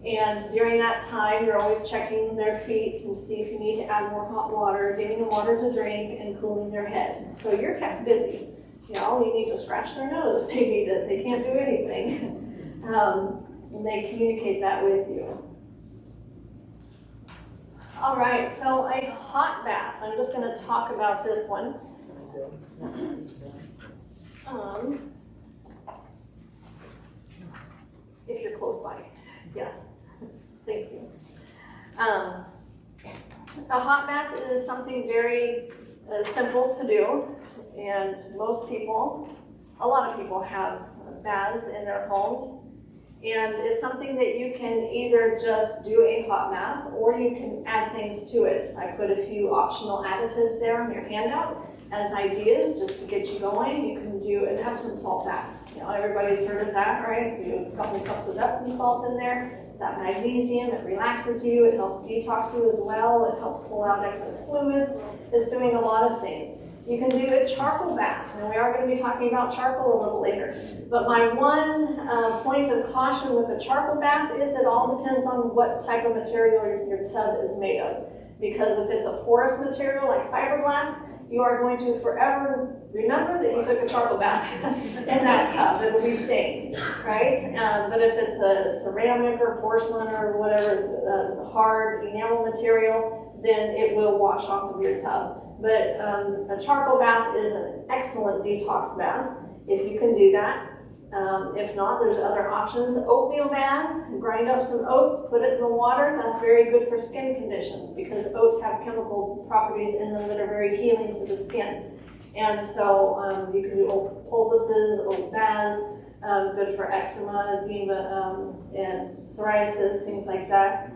And during that time, you're always checking their feet and see if you need to add more hot water, giving them water to drink, and cooling their head. So you're kept busy. You know, you need to scratch their nose if they need it. They can't do anything. And they communicate that with you. All right, so a hot bath. I'm just going to talk about this one. If you're close by. Yeah, thank you. A hot bath is something very simple to do, and most people, a lot of people have baths in their homes, and it's something that you can either just do a hot bath or you can add things to it. I put a few optional additives there on your handout as ideas just to get you going. You can do an Epsom salt bath. You know, everybody's heard of that, right? Do a couple cups of Epsom salt in there. That magnesium, it relaxes you, it helps detox you as well, it helps pull out excess fluids. It's doing a lot of things. You can do a charcoal bath, and we are going to be talking about charcoal a little later. But my one point of caution with the charcoal bath is it all depends on what type of material your tub is made of. Because if it's a porous material like fiberglass, you are going to forever remember that you took a charcoal bath in that tub. It'll be stained, right? But if it's a ceramic or porcelain or whatever hard enamel material, then it will wash off of your tub. But a charcoal bath is an excellent detox bath if you can do that. If not, there's other options. Oatmeal baths, grind up some oats, put it in the water. That's very good for skin conditions because oats have chemical properties in them that are very healing to the skin. And so you can do oat poultices, oat baths, good for eczema, edema, and psoriasis, things like that.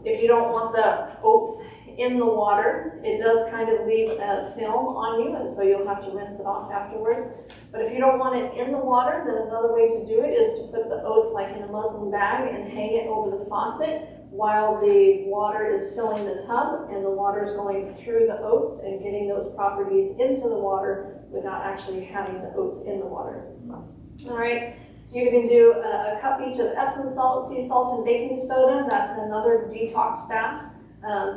If you don't want the oats in the water, it does kind of leave a film on you, and so you'll have to rinse it off afterwards. But if you don't want it in the water, then another way to do it is to put the oats like in a muslin bag and hang it over the faucet while the water is filling the tub and the water is going through the oats and getting those properties into the water without actually having the oats in the water. All right. You can do a cup each of Epsom salt, sea salt, and baking soda. That's another detox bath.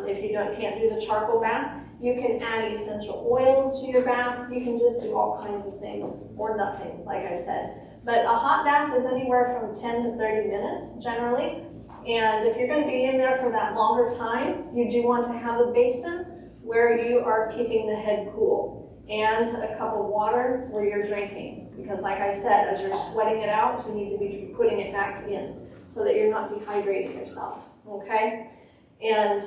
If you can't do the charcoal bath, you can add essential oils to your bath. You can just do all kinds of things, or nothing, like I said. But a hot bath is anywhere from 10 to 30 minutes, generally. And if you're going to be in there for that longer time, you do want to have a basin where you are keeping the head cool, and a cup of water where you're drinking. Because like I said, as you're sweating it out, you need to be putting it back in so that you're not dehydrating yourself, okay? And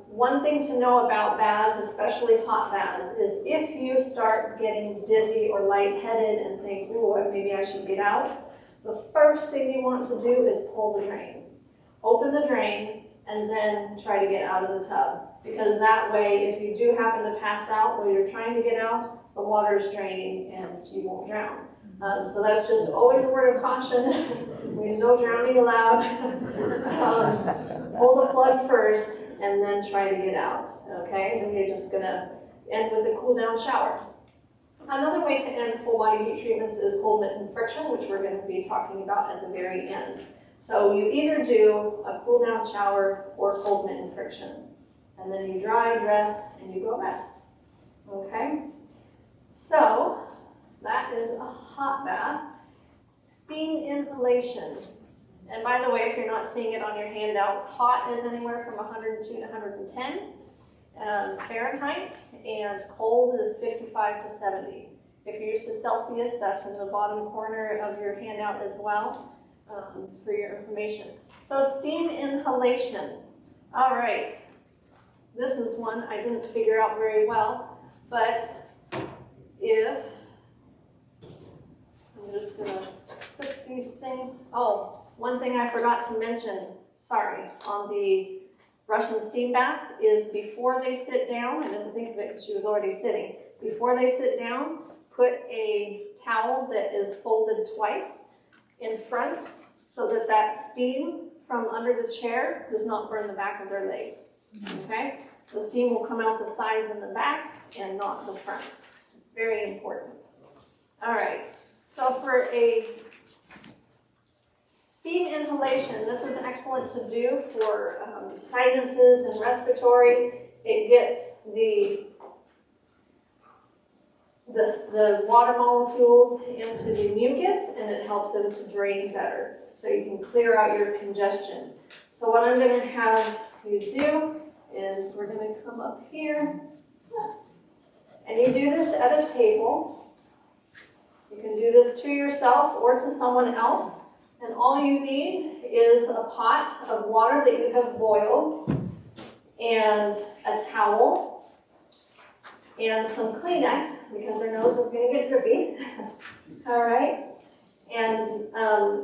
one thing to know about baths, especially hot baths, is if you start getting dizzy or lightheaded and think, ooh, maybe I should get out, the first thing you want to do is pull the drain. Open the drain and then try to get out of the tub. Because that way, if you do happen to pass out while you're trying to get out, the water is draining and you won't drown. So that's just always a word of caution. There's no drowning allowed. Pull the plug first and then try to get out, okay? Then you're just gonna end with a cool down shower. Another way to end full body heat treatments is cold mitten friction, which we're gonna be talking about at the very end. So you either do a cool down shower or cold mitten friction. And then you dry, dress, and you go rest, okay? So that is a hot bath. Steam inhalation. And by the way, if you're not seeing it on your handouts, hot is anywhere from 102 to 110 Fahrenheit, and cold is 55 to 70. If you're used to Celsius, that's in the bottom corner of your handout as well for your information. So steam inhalation. All right. This is one I didn't figure out very well, but if, I'm just going to put these things. Oh, one thing I forgot to mention, sorry, on the Russian steam bath is before they sit down, I didn't think of it because she was already sitting, before they sit down, put a towel that is folded twice in front so that that steam from under the chair does not burn the back of their legs, okay? The steam will come out the sides and the back and not the front. Very important. All right, so for a steam inhalation, this is excellent to do for sinuses and respiratory. It gets the water molecules into the mucus and it helps them to drain better. So you can clear out your congestion. So what I'm going to have you do is we're going to come up here and you do this at a table. You can do this to yourself or to someone else. And all you need is a pot of water that you have boiled and a towel and some Kleenex because their nose is going to get drippy. All right. And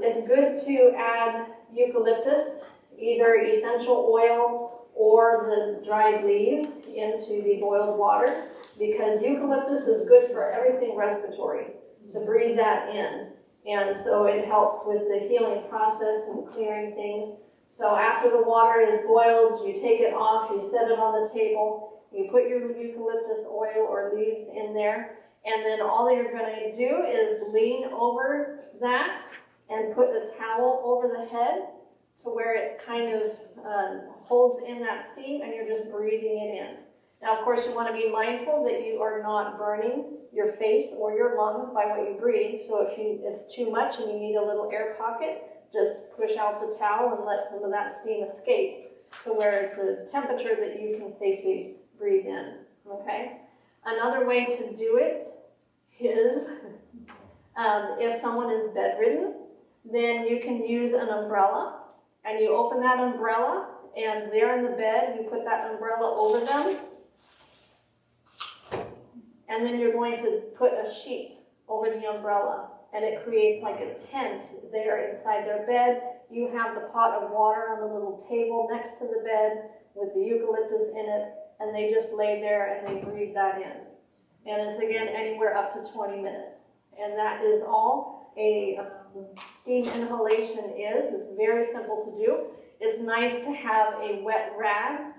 it's good to add eucalyptus, either essential oil or the dried leaves into the boiled water because eucalyptus is good for everything respiratory, to breathe that in. And so it helps with the healing process and clearing things. So after the water is boiled, you take it off, you set it on the table, you put your eucalyptus oil or leaves in there, and then all you're going to do is lean over that and put the towel over the head to where it kind of holds in that steam and you're just breathing it in. Now, of course, you want to be mindful that you are not burning your face or your lungs by what you breathe. So if it's too much and you need a little air pocket, just push out the towel and let some of that steam escape to where it's a temperature that you can safely breathe in, okay? Another way to do it is if someone is bedridden, then you can use an umbrella and you open that umbrella and they're in the bed, you put that umbrella over them. And then you're going to put a sheet over the umbrella and it creates like a tent there inside their bed. You have the pot of water on the little table next to the bed with the eucalyptus in it and they just lay there and they breathe that in. And it's again anywhere up to 20 minutes. And that is all a steam inhalation is. It's very simple to do. It's nice to have a wet rag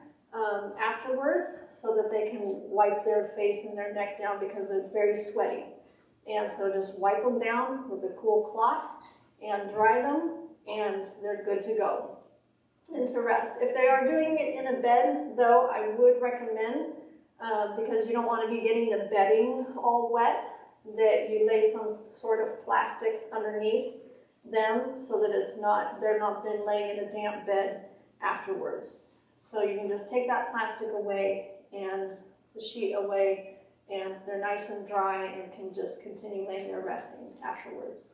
afterwards so that they can wipe their face and their neck down because it's very sweaty. And so just wipe them down with a cool cloth and dry them and they're good to go and to rest. If they are doing it in a bed though, I would recommend because you don't want to be getting the bedding all wet, that you lay some sort of plastic underneath them so that they're not then laying in a damp bed afterwards. So you can just take that plastic away and the sheet away and they're nice and dry and can just continue laying there resting afterwards.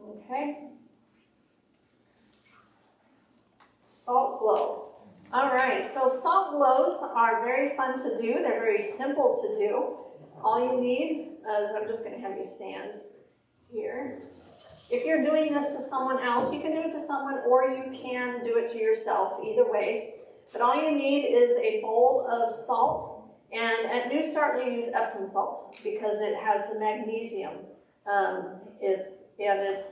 Okay. Salt glow. All right, so salt glows are very fun to do. They're very simple to do. All you need is, I'm just going to have you stand here. If you're doing this to someone else, you can do it to someone or you can do it to yourself, either way. But all you need is a bowl of salt, and at New Start we use Epsom salt because it has the magnesium.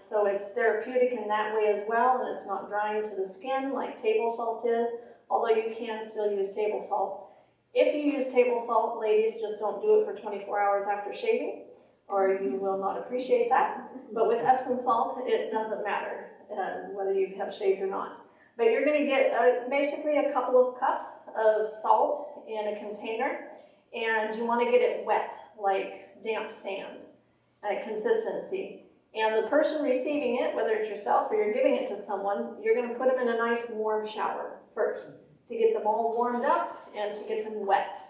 So it's therapeutic in that way as well, and it's not drying to the skin like table salt is, although you can still use table salt. If you use table salt, ladies, just don't do it for 24 hours after shaving, or you will not appreciate that. But with Epsom salt, it doesn't matter whether you have shaved or not. But you're going to get basically a couple of cups of salt in a container, and you want to get it wet, like damp sand consistency. And the person receiving it, whether it's yourself or you're giving it to someone, you're going to put them in a nice warm shower first to get them all warmed up and to get them wet.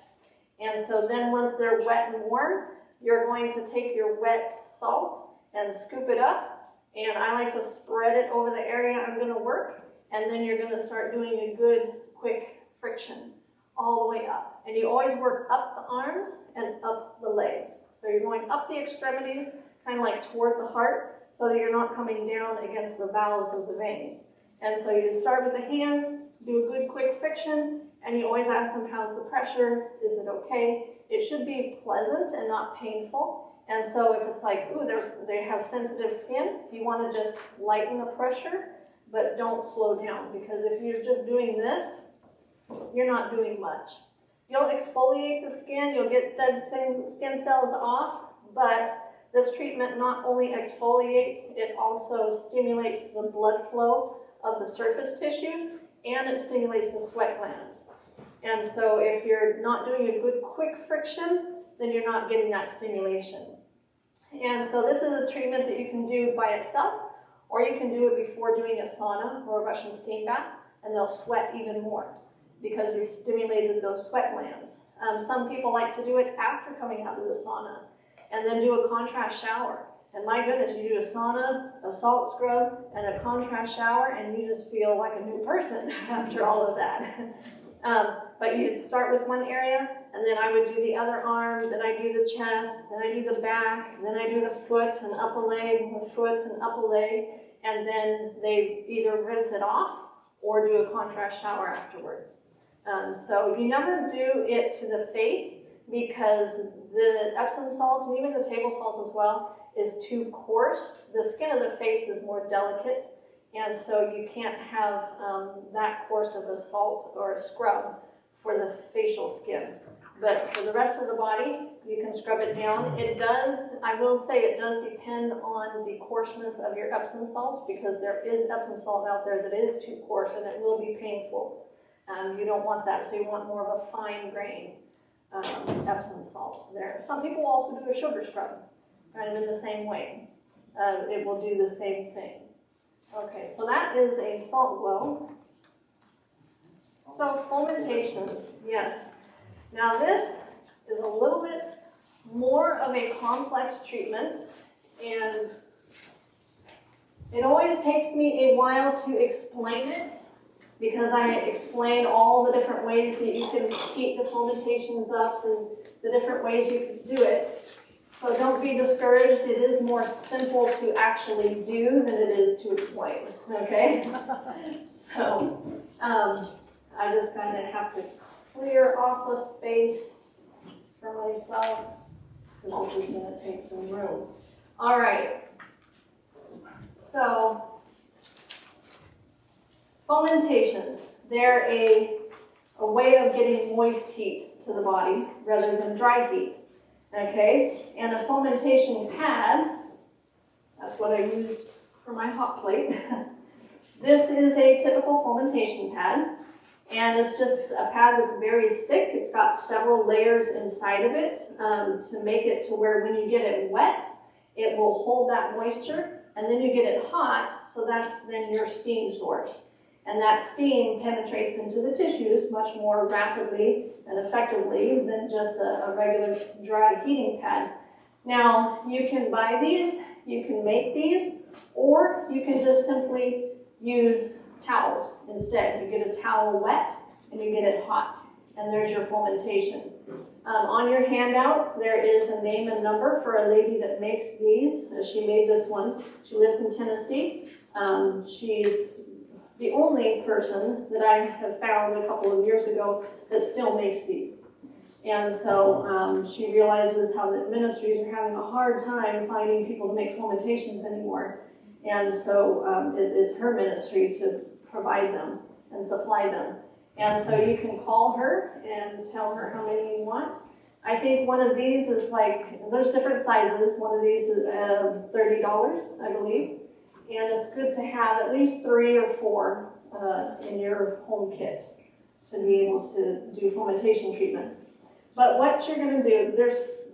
And so then once they're wet and warm, you're going to take your wet salt and scoop it up. And I like to spread it over the area I'm going to work. And then you're going to start doing a good, quick friction all the way up. And you always work up the arms and up the legs. So you're going up the extremities, kind of like toward the heart, so that you're not coming down against the valves of the veins. And so you start with the hands, do a good quick friction, and you always ask them, how's the pressure? Is it okay? It should be pleasant and not painful. And so if it's like, ooh, they have sensitive skin, you want to just lighten the pressure, but don't slow down, because if you're just doing this, you're not doing much. You'll exfoliate the skin, you'll get dead skin cells off, but this treatment not only exfoliates, it also stimulates the blood flow of the surface tissues, and it stimulates the sweat glands. And so if you're not doing a good quick friction, then you're not getting that stimulation. And so this is a treatment that you can do by itself, or you can do it before doing a sauna or a Russian steam bath, and they'll sweat even more because you stimulated those sweat glands. Some people like to do it after coming out of the sauna, and then do a contrast shower. And my goodness, you do a sauna, a salt scrub, and a contrast shower, and you just feel like a new person after all of that. But you'd start with one area, and then I would do the other arm, then I do the chest, then I do the back, then I do the foot and upper leg, the foot and upper leg, and then they either rinse it off or do a contrast shower afterwards. So you never do it to the face, because the Epsom salt, and even the table salt as well, is too coarse. The skin of the face is more delicate, and so you can't have that coarse of a salt or a scrub for the facial skin. But for the rest of the body, you can scrub it down. It does, I will say, it does depend on the coarseness of your Epsom salt, because there is Epsom salt out there that is too coarse, and it will be painful. You don't want that, so you want more of a fine grain Epsom salts there. Some people also do a sugar scrub, kind of in the same way. It will do the same thing. Okay, so that is a salt glow. So fomentations, yes. Now this is a little bit more of a complex treatment, and it always takes me a while to explain it, because I explain all the different ways that you can heat the fomentations up and the different ways you can do it. So don't be discouraged. It is more simple to actually do than it is to explain, okay? So I just kind of have to clear off a space for myself, because this is going to take some room. All right. So fomentations, they're a way of getting moist heat to the body rather than dry heat, okay? And a fomentation pad, that's what I used for my hot plate. This is a typical fomentation pad, and it's just a pad that's very thick. It's got several layers inside of it to make it to where when you get it wet, it will hold that moisture, and then you get it hot, so that's then your steam source. And that steam penetrates into the tissues much more rapidly and effectively than just a regular dry heating pad. Now, you can buy these, you can make these, or you can just simply use towels instead. You get a towel wet and you get it hot, and there's your fomentation. On your handouts, there is a name and number for a lady that makes these. She made this one. She lives in Tennessee. She's the only person that I have found a couple of years ago that still makes these. And so she realizes how the ministries are having a hard time finding people to make fomentations anymore. And so it's her ministry to provide them and supply them. And so you can call her and tell her how many you want. I think one of these is like, there's different sizes. One of these is $30, I believe. And it's good to have at least 3 or 4 in your home kit to be able to do fomentation treatments. But what you're going to do,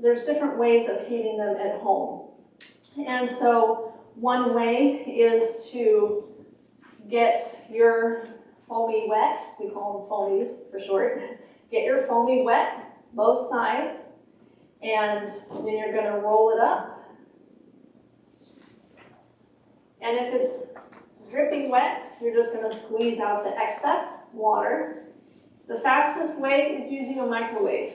there's different ways of heating them at home. And so one way is to get your foamy wet, we call them foamies for short. Get your foamy wet, both sides, and then you're going to roll it up. And if it's dripping wet, you're just going to squeeze out the excess water. The fastest way is using a microwave.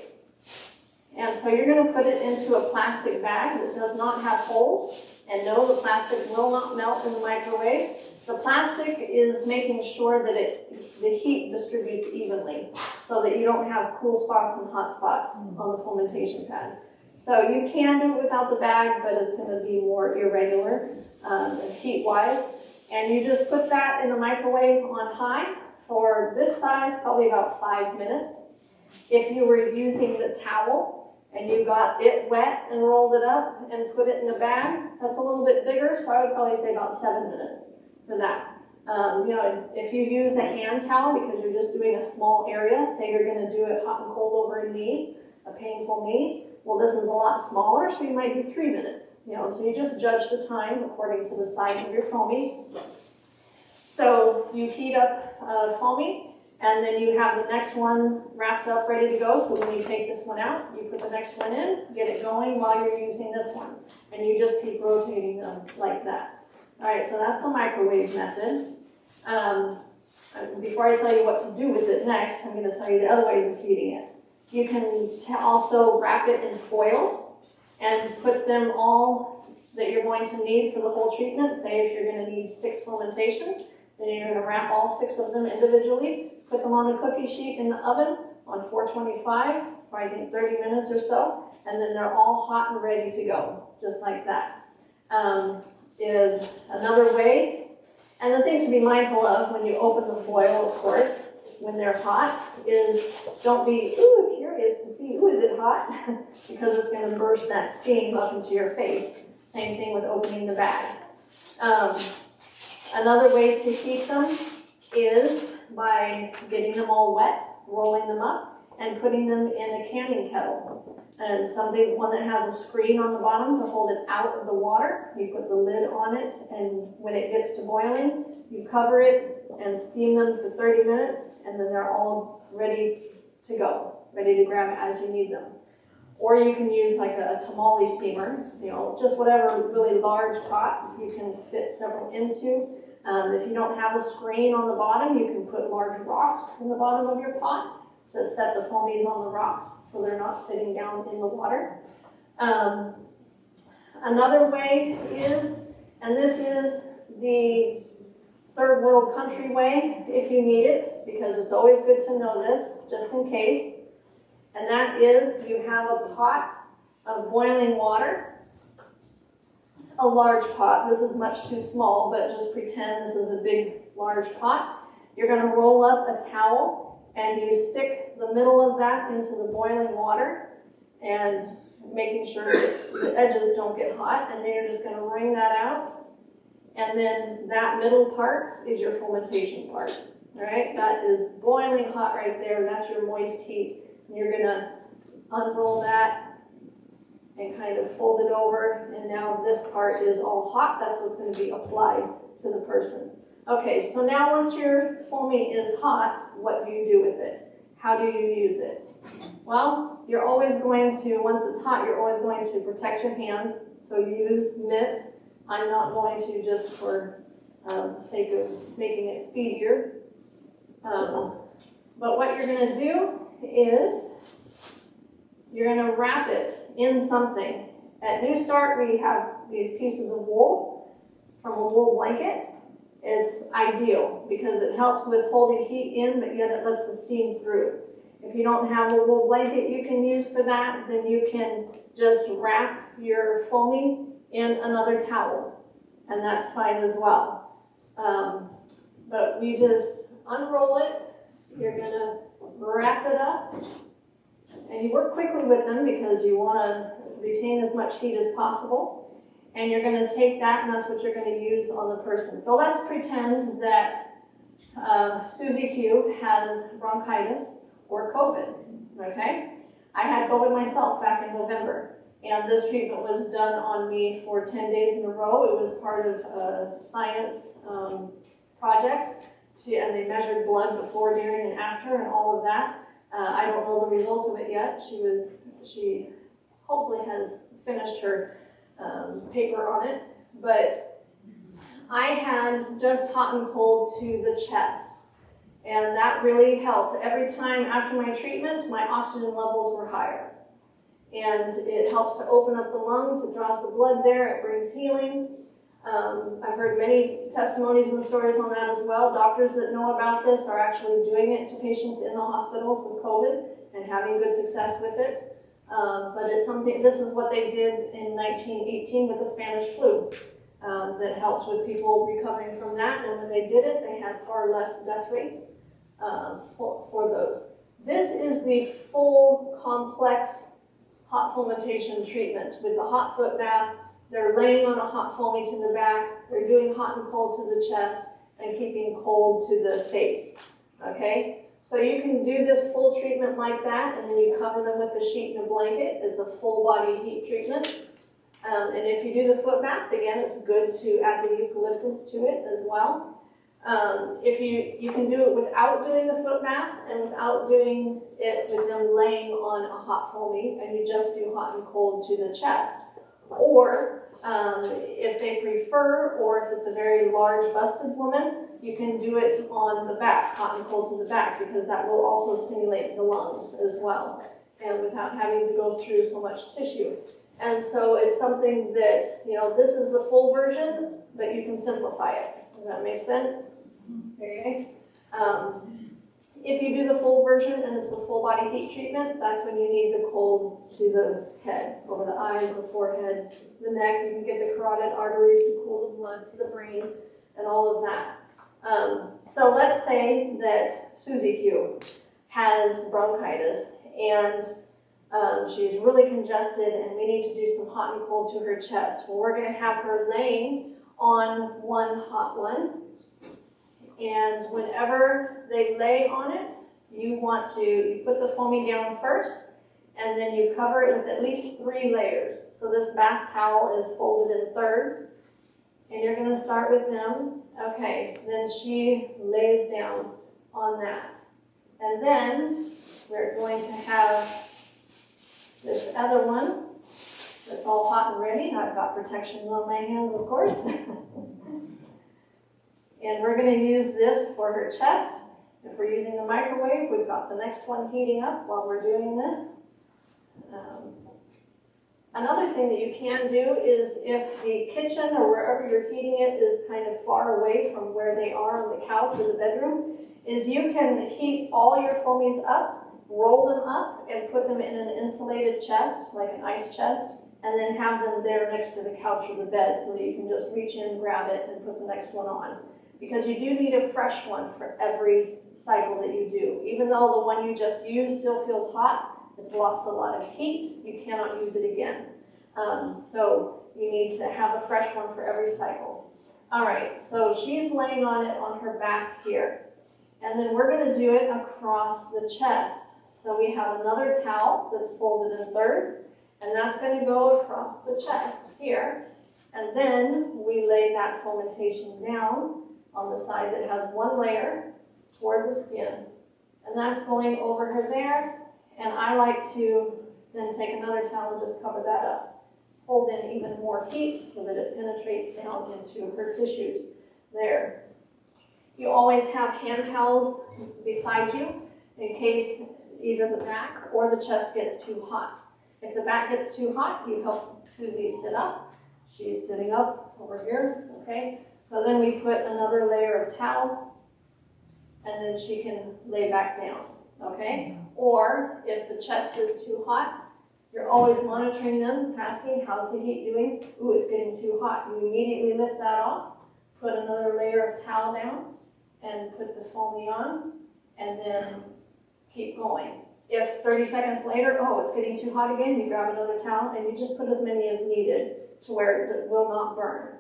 And so you're going to put it into a plastic bag that does not have holes. And no, the plastic will not melt in the microwave. The plastic is making sure that the heat distributes evenly so that you don't have cool spots and hot spots on the fermentation pad. So you can do it without the bag, but it's going to be more irregular heat-wise. And you just put that in the microwave on high for this size, probably about 5 minutes. If you were using the towel and you got it wet and rolled it up and put it in the bag, that's a little bit bigger, so I would probably say about 7 minutes for that. If you use a hand towel because you're just doing a small area, say you're going to do it hot and cold over a knee, a painful knee, well, this is a lot smaller, so you might do 3 minutes. So you just judge the time according to the size of your foamy. So you heat up foamy, and then you have the next one wrapped up, ready to go. So when you take this one out, you put the next one in, get it going while you're using this one. And you just keep rotating them like that. All right, so that's the microwave method. Before I tell you what to do with it next, I'm going to tell you the other ways of heating it. You can also wrap it in foil and put them all that you're going to need for the whole treatment. Say if you're going to need 6 fermentations, then you're going to wrap all 6 of them individually, put them on a cookie sheet in the oven on 425 for I think 30 minutes or so, and then they're all hot and ready to go, just like that. Is another way. And the thing to be mindful of when you open the foil, of course, when they're hot, is don't be curious to see, is it hot? Because it's going to burst that steam up into your face. Same thing with opening the bag. Another way to heat them is by getting them all wet, rolling them up, and putting them in a canning kettle. And one that has a screen on the bottom to hold it out of the water. You put the lid on it, and when it gets to boiling, you cover it and steam them for 30 minutes, and then they're all ready to go, ready to grab as you need them. Or you can use like a tamale steamer, just whatever really large pot you can fit several into. If you don't have a screen on the bottom, you can put large rocks in the bottom of your pot to set the foamies on the rocks so they're not sitting down in the water. Another way is, and this is the third world country way if you need it, because it's always good to know this just in case, and that is you have a pot of boiling water, a large pot. This is much too small, but just pretend this is a big large pot. You're going to roll up a towel and you stick the middle of that into the boiling water and making sure that the edges don't get hot, and then you're just going to wring that out, and then that middle part is your fermentation part. All right, that is boiling hot right there. That's your moist heat. And you're going to unroll that and kind of fold it over, and now this part is all hot. That's what's going to be applied to the person. Okay, so now once your foamy is hot, what do you do with it? How do you use it? Well, you're always going to, once it's hot, you're always going to protect your hands. So use mitts. I'm not going to just for the sake of making it speedier. But what you're going to do is you're going to wrap it in something. At New Start, we have these pieces of wool from a wool blanket. It's ideal because it helps with holding heat in, but yet it lets the steam through. If you don't have a wool blanket you can use for that, then you can just wrap your foamy in another towel, and that's fine as well. But you just unroll it, you're going to wrap it up, and you work quickly with them because you want to retain as much heat as possible. And you're going to take that, and that's what you're going to use on the person. So let's pretend that Susie Q has bronchitis or COVID, okay? I had COVID myself back in November, and this treatment was done on me for 10 days in a row. It was part of a science project, and they measured blood before, during, and after, and all of that. I don't know the results of it yet. She hopefully has finished her paper on it, but I had just hot and cold to the chest, and that really helped. Every time after my treatment, my oxygen levels were higher, and it helps to open up the lungs. It draws the blood there. It brings healing. I've heard many testimonies and stories on that as well. Doctors that know about this are actually doing it to patients in the hospitals with COVID and having good success with it. But it's something, this is what they did in 1918 with the Spanish flu. That helped with people recovering from that. And when they did it, they had far less death rates for those. This is the full complex hot fomentation treatment with the hot foot bath. They're laying on a hot foamy to the back. They're doing hot and cold to the chest and keeping cold to the face. Okay? So you can do this full treatment like that, and then you cover them with a sheet and a blanket. It's a full body heat treatment. And if you do the foot bath, again, it's good to add the eucalyptus to it as well. If you can do it without doing the foot bath and without doing it with them laying on a hot foamy, and you just do hot and cold to the chest. Or if they prefer, or if it's a very large busted woman, you can do it on the back, hot and cold to the back, because that will also stimulate the lungs as well, and without having to go through so much tissue. And so it's something that, this is the full version, but you can simplify it. Does that make sense? Okay. If you do the full version and it's the full body heat treatment, that's when you need the cold to the head, over the eyes, the forehead, the neck. You can get the carotid arteries to cool the blood to the brain and all of that. So let's say that Susie Q has bronchitis and she's really congested and we need to do some hot and cold to her chest. Well, we're going to have her laying on one hot one. And whenever they lay on it, you put the foamy down first, and then you cover it with at least 3 layers. So this bath towel is folded in thirds, and you're going to start with them. Okay, then she lays down on that. And then we're going to have this other one that's all hot and ready. I've got protection on my hands, of course. And we're going to use this for her chest. If we're using the microwave, we've got the next one heating up while we're doing this. Another thing that you can do is if the kitchen or wherever you're heating it is kind of far away from where they are on the couch or the bedroom, is you can heat all your foamies up, roll them up, and put them in an insulated chest, like an ice chest, and then have them there next to the couch or the bed so that you can just reach in, grab it, and put the next one on. Because you do need a fresh one for every cycle that you do. Even though the one you just used still feels hot, it's lost a lot of heat, you cannot use it again. So you need to have a fresh one for every cycle. All right, so she's laying on it on her back here. And then we're going to do it across the chest. So we have another towel that's folded in thirds, and that's going to go across the chest here. And then we lay that fomentation down on the side that has one layer toward the skin. And that's going over her there. And I like to then take another towel and just cover that up. Hold in even more heat so that it penetrates down into her tissues there. You always have hand towels beside you in case either the back or the chest gets too hot. If the back gets too hot, you help Susie sit up. She's sitting up over here, okay? So then we put another layer of towel, and then she can lay back down, okay? Or if the chest is too hot, you're always monitoring them, asking, how's the heat doing? Ooh, it's getting too hot. You immediately lift that off, put another layer of towel down, and put the foamy on, and then keep going. If 30 seconds later, oh, it's getting too hot again, you grab another towel, and you just put as many as needed to where it will not burn.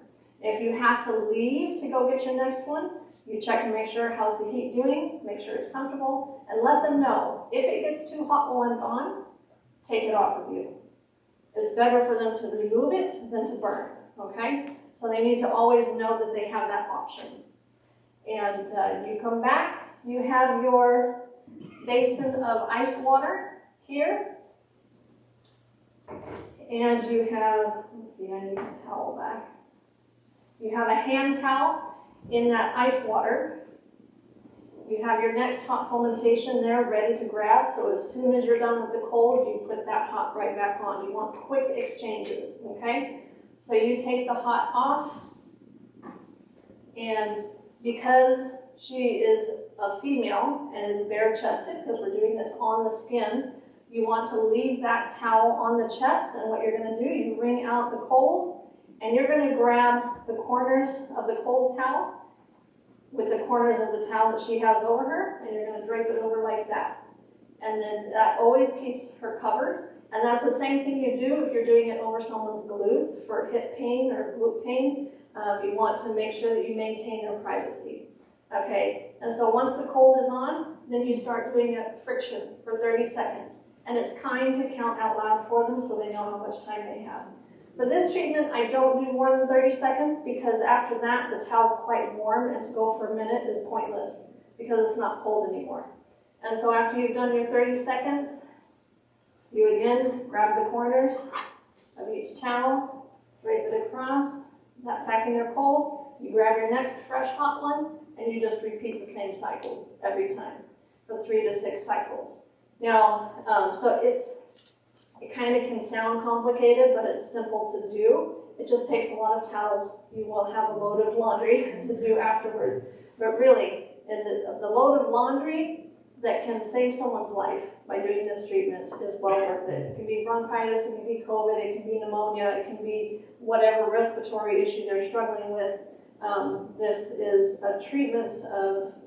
If you have to leave to go get your next one, you check and make sure how's the heat doing, make sure it's comfortable, and let them know. If it gets too hot while I'm gone, take it off of you. It's better for them to remove it than to burn, okay? So they need to always know that they have that option. And you come back, you have your basin of ice water here, and you have, let's see, I need a towel back. You have a hand towel in that ice water, You have your next hot fermentation there ready to grab, so as soon as you're done with the cold, you put that hot right back on. You want quick exchanges, okay? So you take the hot off, and because she is a female and is bare-chested, because we're doing this on the skin, you want to leave that towel on the chest, and what you're going to do, you wring out the cold, and you're going to grab the corners of the cold towel with the corners of the towel that she has over her, and you're going to drape it over like that. And then that always keeps her covered, and that's the same thing you do if you're doing it over someone's glutes for hip pain or glute pain. You want to make sure that you maintain their privacy. Okay, and so once the cold is on, then you start doing a friction for 30 seconds. And it's kind to count out loud for them so they know how much time they have. For this treatment, I don't do more than 30 seconds because after that, the towel's quite warm, and to go for a minute is pointless because it's not cold anymore. And so after you've done your 30 seconds, you again grab the corners of each towel, drape it across, that back in your cold, you grab your next fresh hot one, and you just repeat the same cycle every time for 3 to 6 cycles. Now, so it kind of can sound complicated, but it's simple to do. It just takes a lot of towels. You will have a load of laundry to do afterwards. But really, the load of laundry that can save someone's life by doing this treatment is well worth it. It can be bronchitis, it can be COVID, it can be pneumonia, it can be whatever respiratory issue they're struggling with. This is a treatment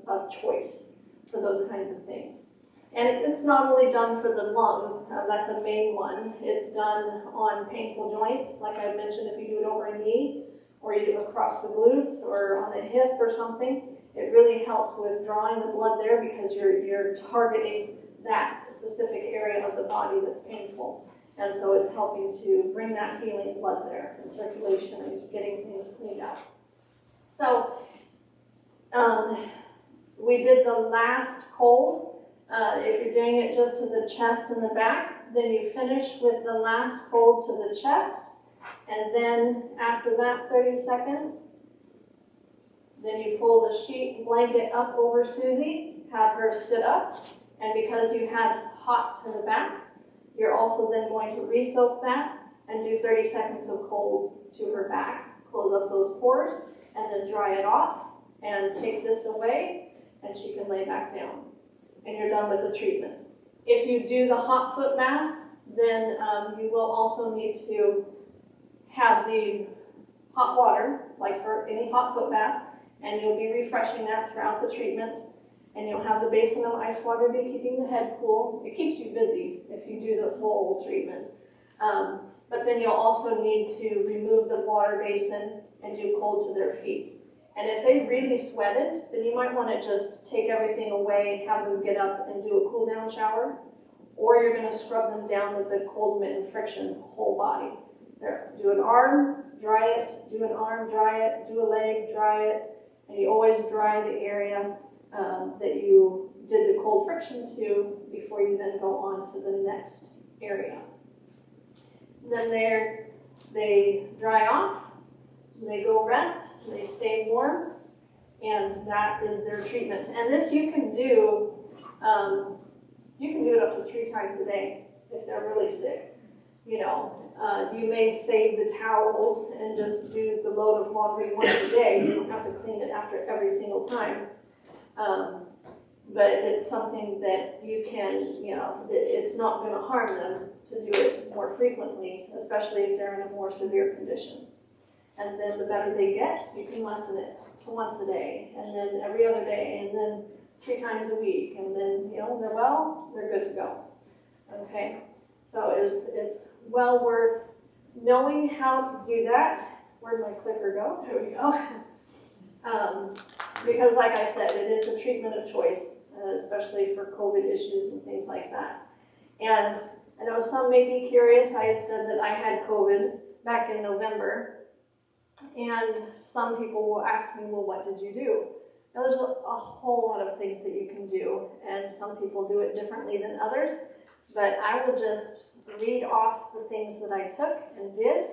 of choice for those kinds of things. And it's not only done for the lungs, that's a main one. It's done on painful joints, like I mentioned, if you do it over a knee, or you do it across the glutes, or on a hip or something. It really helps with drawing the blood there because you're targeting that specific area of the body that's painful. And so it's helping to bring that healing blood there and circulation and getting things cleaned out. So we did the last cold. If you're doing it just to the chest and the back, then you finish with the last cold to the chest. And then after that 30 seconds, then you pull the sheet blanket up over Susie, have her sit up. And because you had hot to the back, you're also then going to re-soak that and do 30 seconds of cold to her back. Close up those pores and then dry it off and take this away, and she can lay back down. And you're done with the treatment. If you do the hot foot bath, then you will also need to have the hot water, like for any hot foot bath, and you'll be refreshing that throughout the treatment. And you'll have the basin of ice water be keeping the head cool. It keeps you busy if you do the full treatment. But then you'll also need to remove the water basin and do cold to their feet. And if they really sweated, then you might want to just take everything away, have them get up and do a cool down shower, or you're going to scrub them down with the cold mitten friction whole body. There, do an arm, dry it, do an arm, dry it, do a leg, dry it, and you always dry the area that you did the cold friction to before you then go on to the next area. Then they dry off. They go rest, they stay warm, and that is their treatment. And this you can do it up to 3 times a day if they're really sick. You know, you may save the towels and just do the load of laundry once a day. You don't have to clean it after every single time. But it's something that you can, you know, it's not going to harm them to do it more frequently, especially if they're in a more severe condition. And then the better they get, you can lessen it to once a day, and then every other day, and then 3 times a week, and then, you know, they're well, they're good to go. Okay, so it's well worth knowing how to do that. Where'd my clicker go? There we go. Because like I said, it is a treatment of choice, especially for COVID issues and things like that. And I know some may be curious. I had said that I had COVID back in November. And some people will ask me, well, what did you do? Now, there's a whole lot of things that you can do, and some people do it differently than others, but I will just read off the things that I took and did.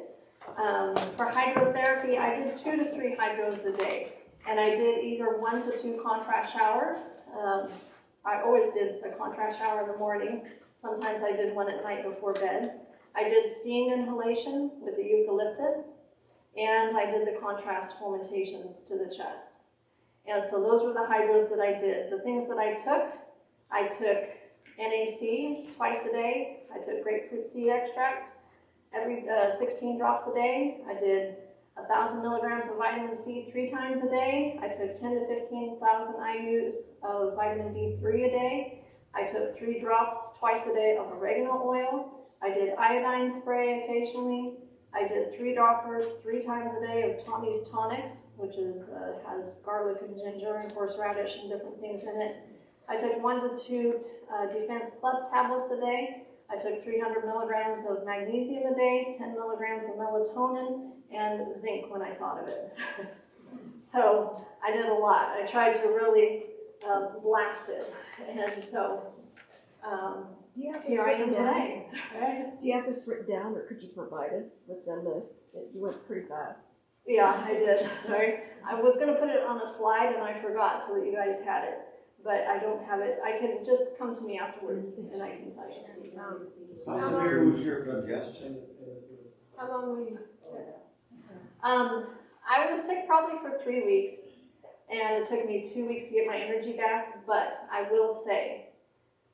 For hydrotherapy, I did 2 to 3 hydros a day, and I did either 1 to 2 contrast showers I always did a contrast shower in the morning. Sometimes I did one at night before bed. I did steam inhalation with the eucalyptus, and I did the contrast fomentations to the chest. And so those were the hydros that I did. The things that I took NAC twice a day. I took grapefruit seed extract every 16 drops a day. I did 1,000 milligrams of vitamin C 3 times a day. I took 10 to 15,000 IUs of vitamin D3 a day. I took 3 drops twice a day of oregano oil. I did iodine spray occasionally. I did 3 droppers 3 times a day of Tommy's tonics, which is has garlic and ginger and horseradish and different things in it. I took 1 to 2 Defense Plus tablets a day. I took 300 milligrams of magnesium a day, 10 milligrams of melatonin, and zinc when I thought of it. So I did a lot. I tried to really blast it. And so here I am today. Right? Do you have this written down, or could you provide us with the list? You went pretty fast. Yeah, I did. Sorry. I was going to put it on a slide and I forgot so that you guys had it. But I don't have it. I can just come to me afterwards and I can tell you. How severe was your congestion? How long were you sick? I was sick probably for 3 weeks, and it took me 2 weeks to get my energy back. But I will say,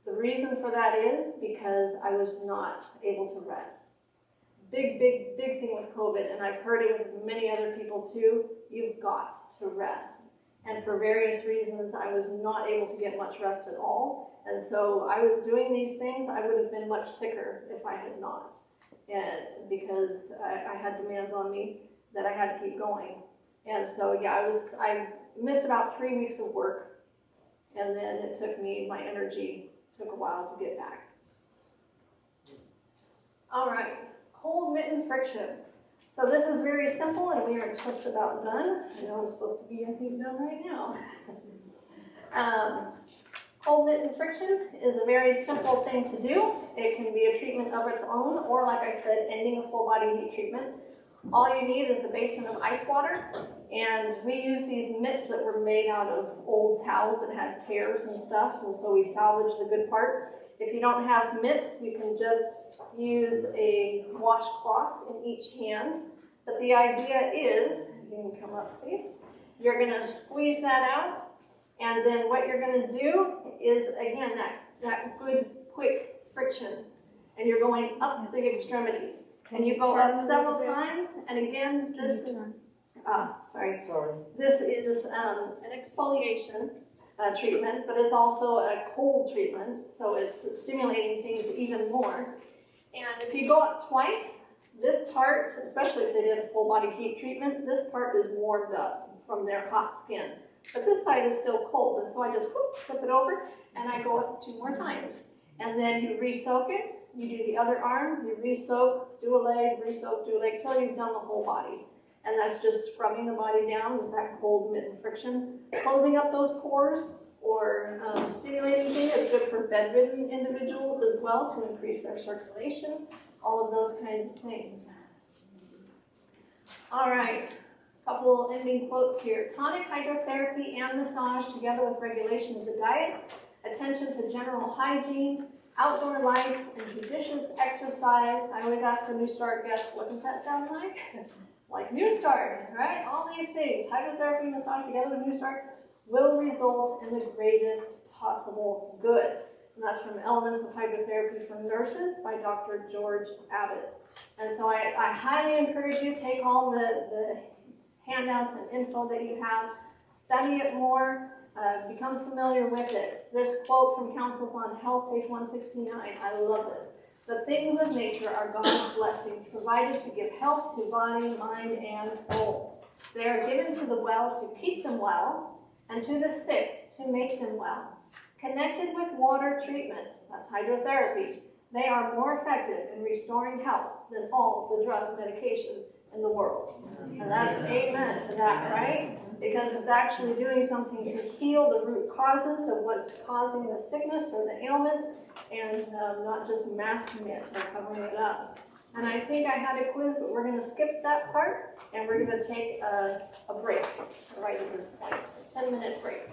the reason for that is because I was not able to rest. Big thing with COVID, and I've heard it with many other people too. You've got to rest. And for various reasons, I was not able to get much rest at all. And so I was doing these things. I would have been much sicker if I had not. And because I had demands on me that I had to keep going. And so, yeah, I missed about 3 weeks of work. And then it took me, my energy took a while to get back. All right, cold mitten friction. So this is very simple, and we are just about done. I know I'm supposed to be, I think, done right now. Cold mitten friction is a very simple thing to do. It can be a treatment of its own, or like I said, ending a full body heat treatment. All you need is a basin of ice water, and we use these mitts that were made out of old towels that had tears and stuff, and so we salvage the good parts. If you don't have mitts, you can just use a washcloth in each hand. But the idea is, you can come up please, you're going to squeeze that out, and then what you're going to do is, again, that good quick friction, and you're going up the extremities. And you go up several times, and again, this is, this is an exfoliation treatment, but it's also a cold treatment, so it's stimulating things even more. And if you go up twice, this part, especially if they did a full body heat treatment, this part is warmed up from their hot skin. But this side is still cold, and so I just flip it over, and I go up 2 more times. And then you re-soak it, you do the other arm, you re-soak, do a leg, re-soak, do a leg, till you've done the whole body. And that's just scrubbing the body down with that cold mitten friction. Closing up those pores or stimulating things is good for bedridden individuals as well to increase their circulation, all of those kinds of things. All right, a couple ending quotes here. Tonic, hydrotherapy, and massage together with regulation of the diet, attention to general hygiene, outdoor life, and judicious exercise. I always ask the New Start guests, what does that sound like? Like New Start, right? All these things, hydrotherapy, massage together with New Start, will result in the greatest possible good. And that's from Elements of Hydrotherapy for Nurses by Dr. George Abbott. And so I highly encourage you to take all the handouts and info that you have, study it more, become familiar with it. This quote from Counsels on Health, page 169, I love this. The things of nature are God's blessings, provided to give health to body, mind, and soul. They are given to the well to keep them well, and to the sick to make them well. Connected with water treatment, that's hydrotherapy, they are more effective in restoring health than all the drug medication in the world. And that's amen to that, right? Because it's actually doing something to heal the root causes of what's causing the sickness or the ailment, and not just masking it or covering it up. And I think I had a quiz, but we're going to skip that part, and we're going to take a break right at this point, a 10-minute break.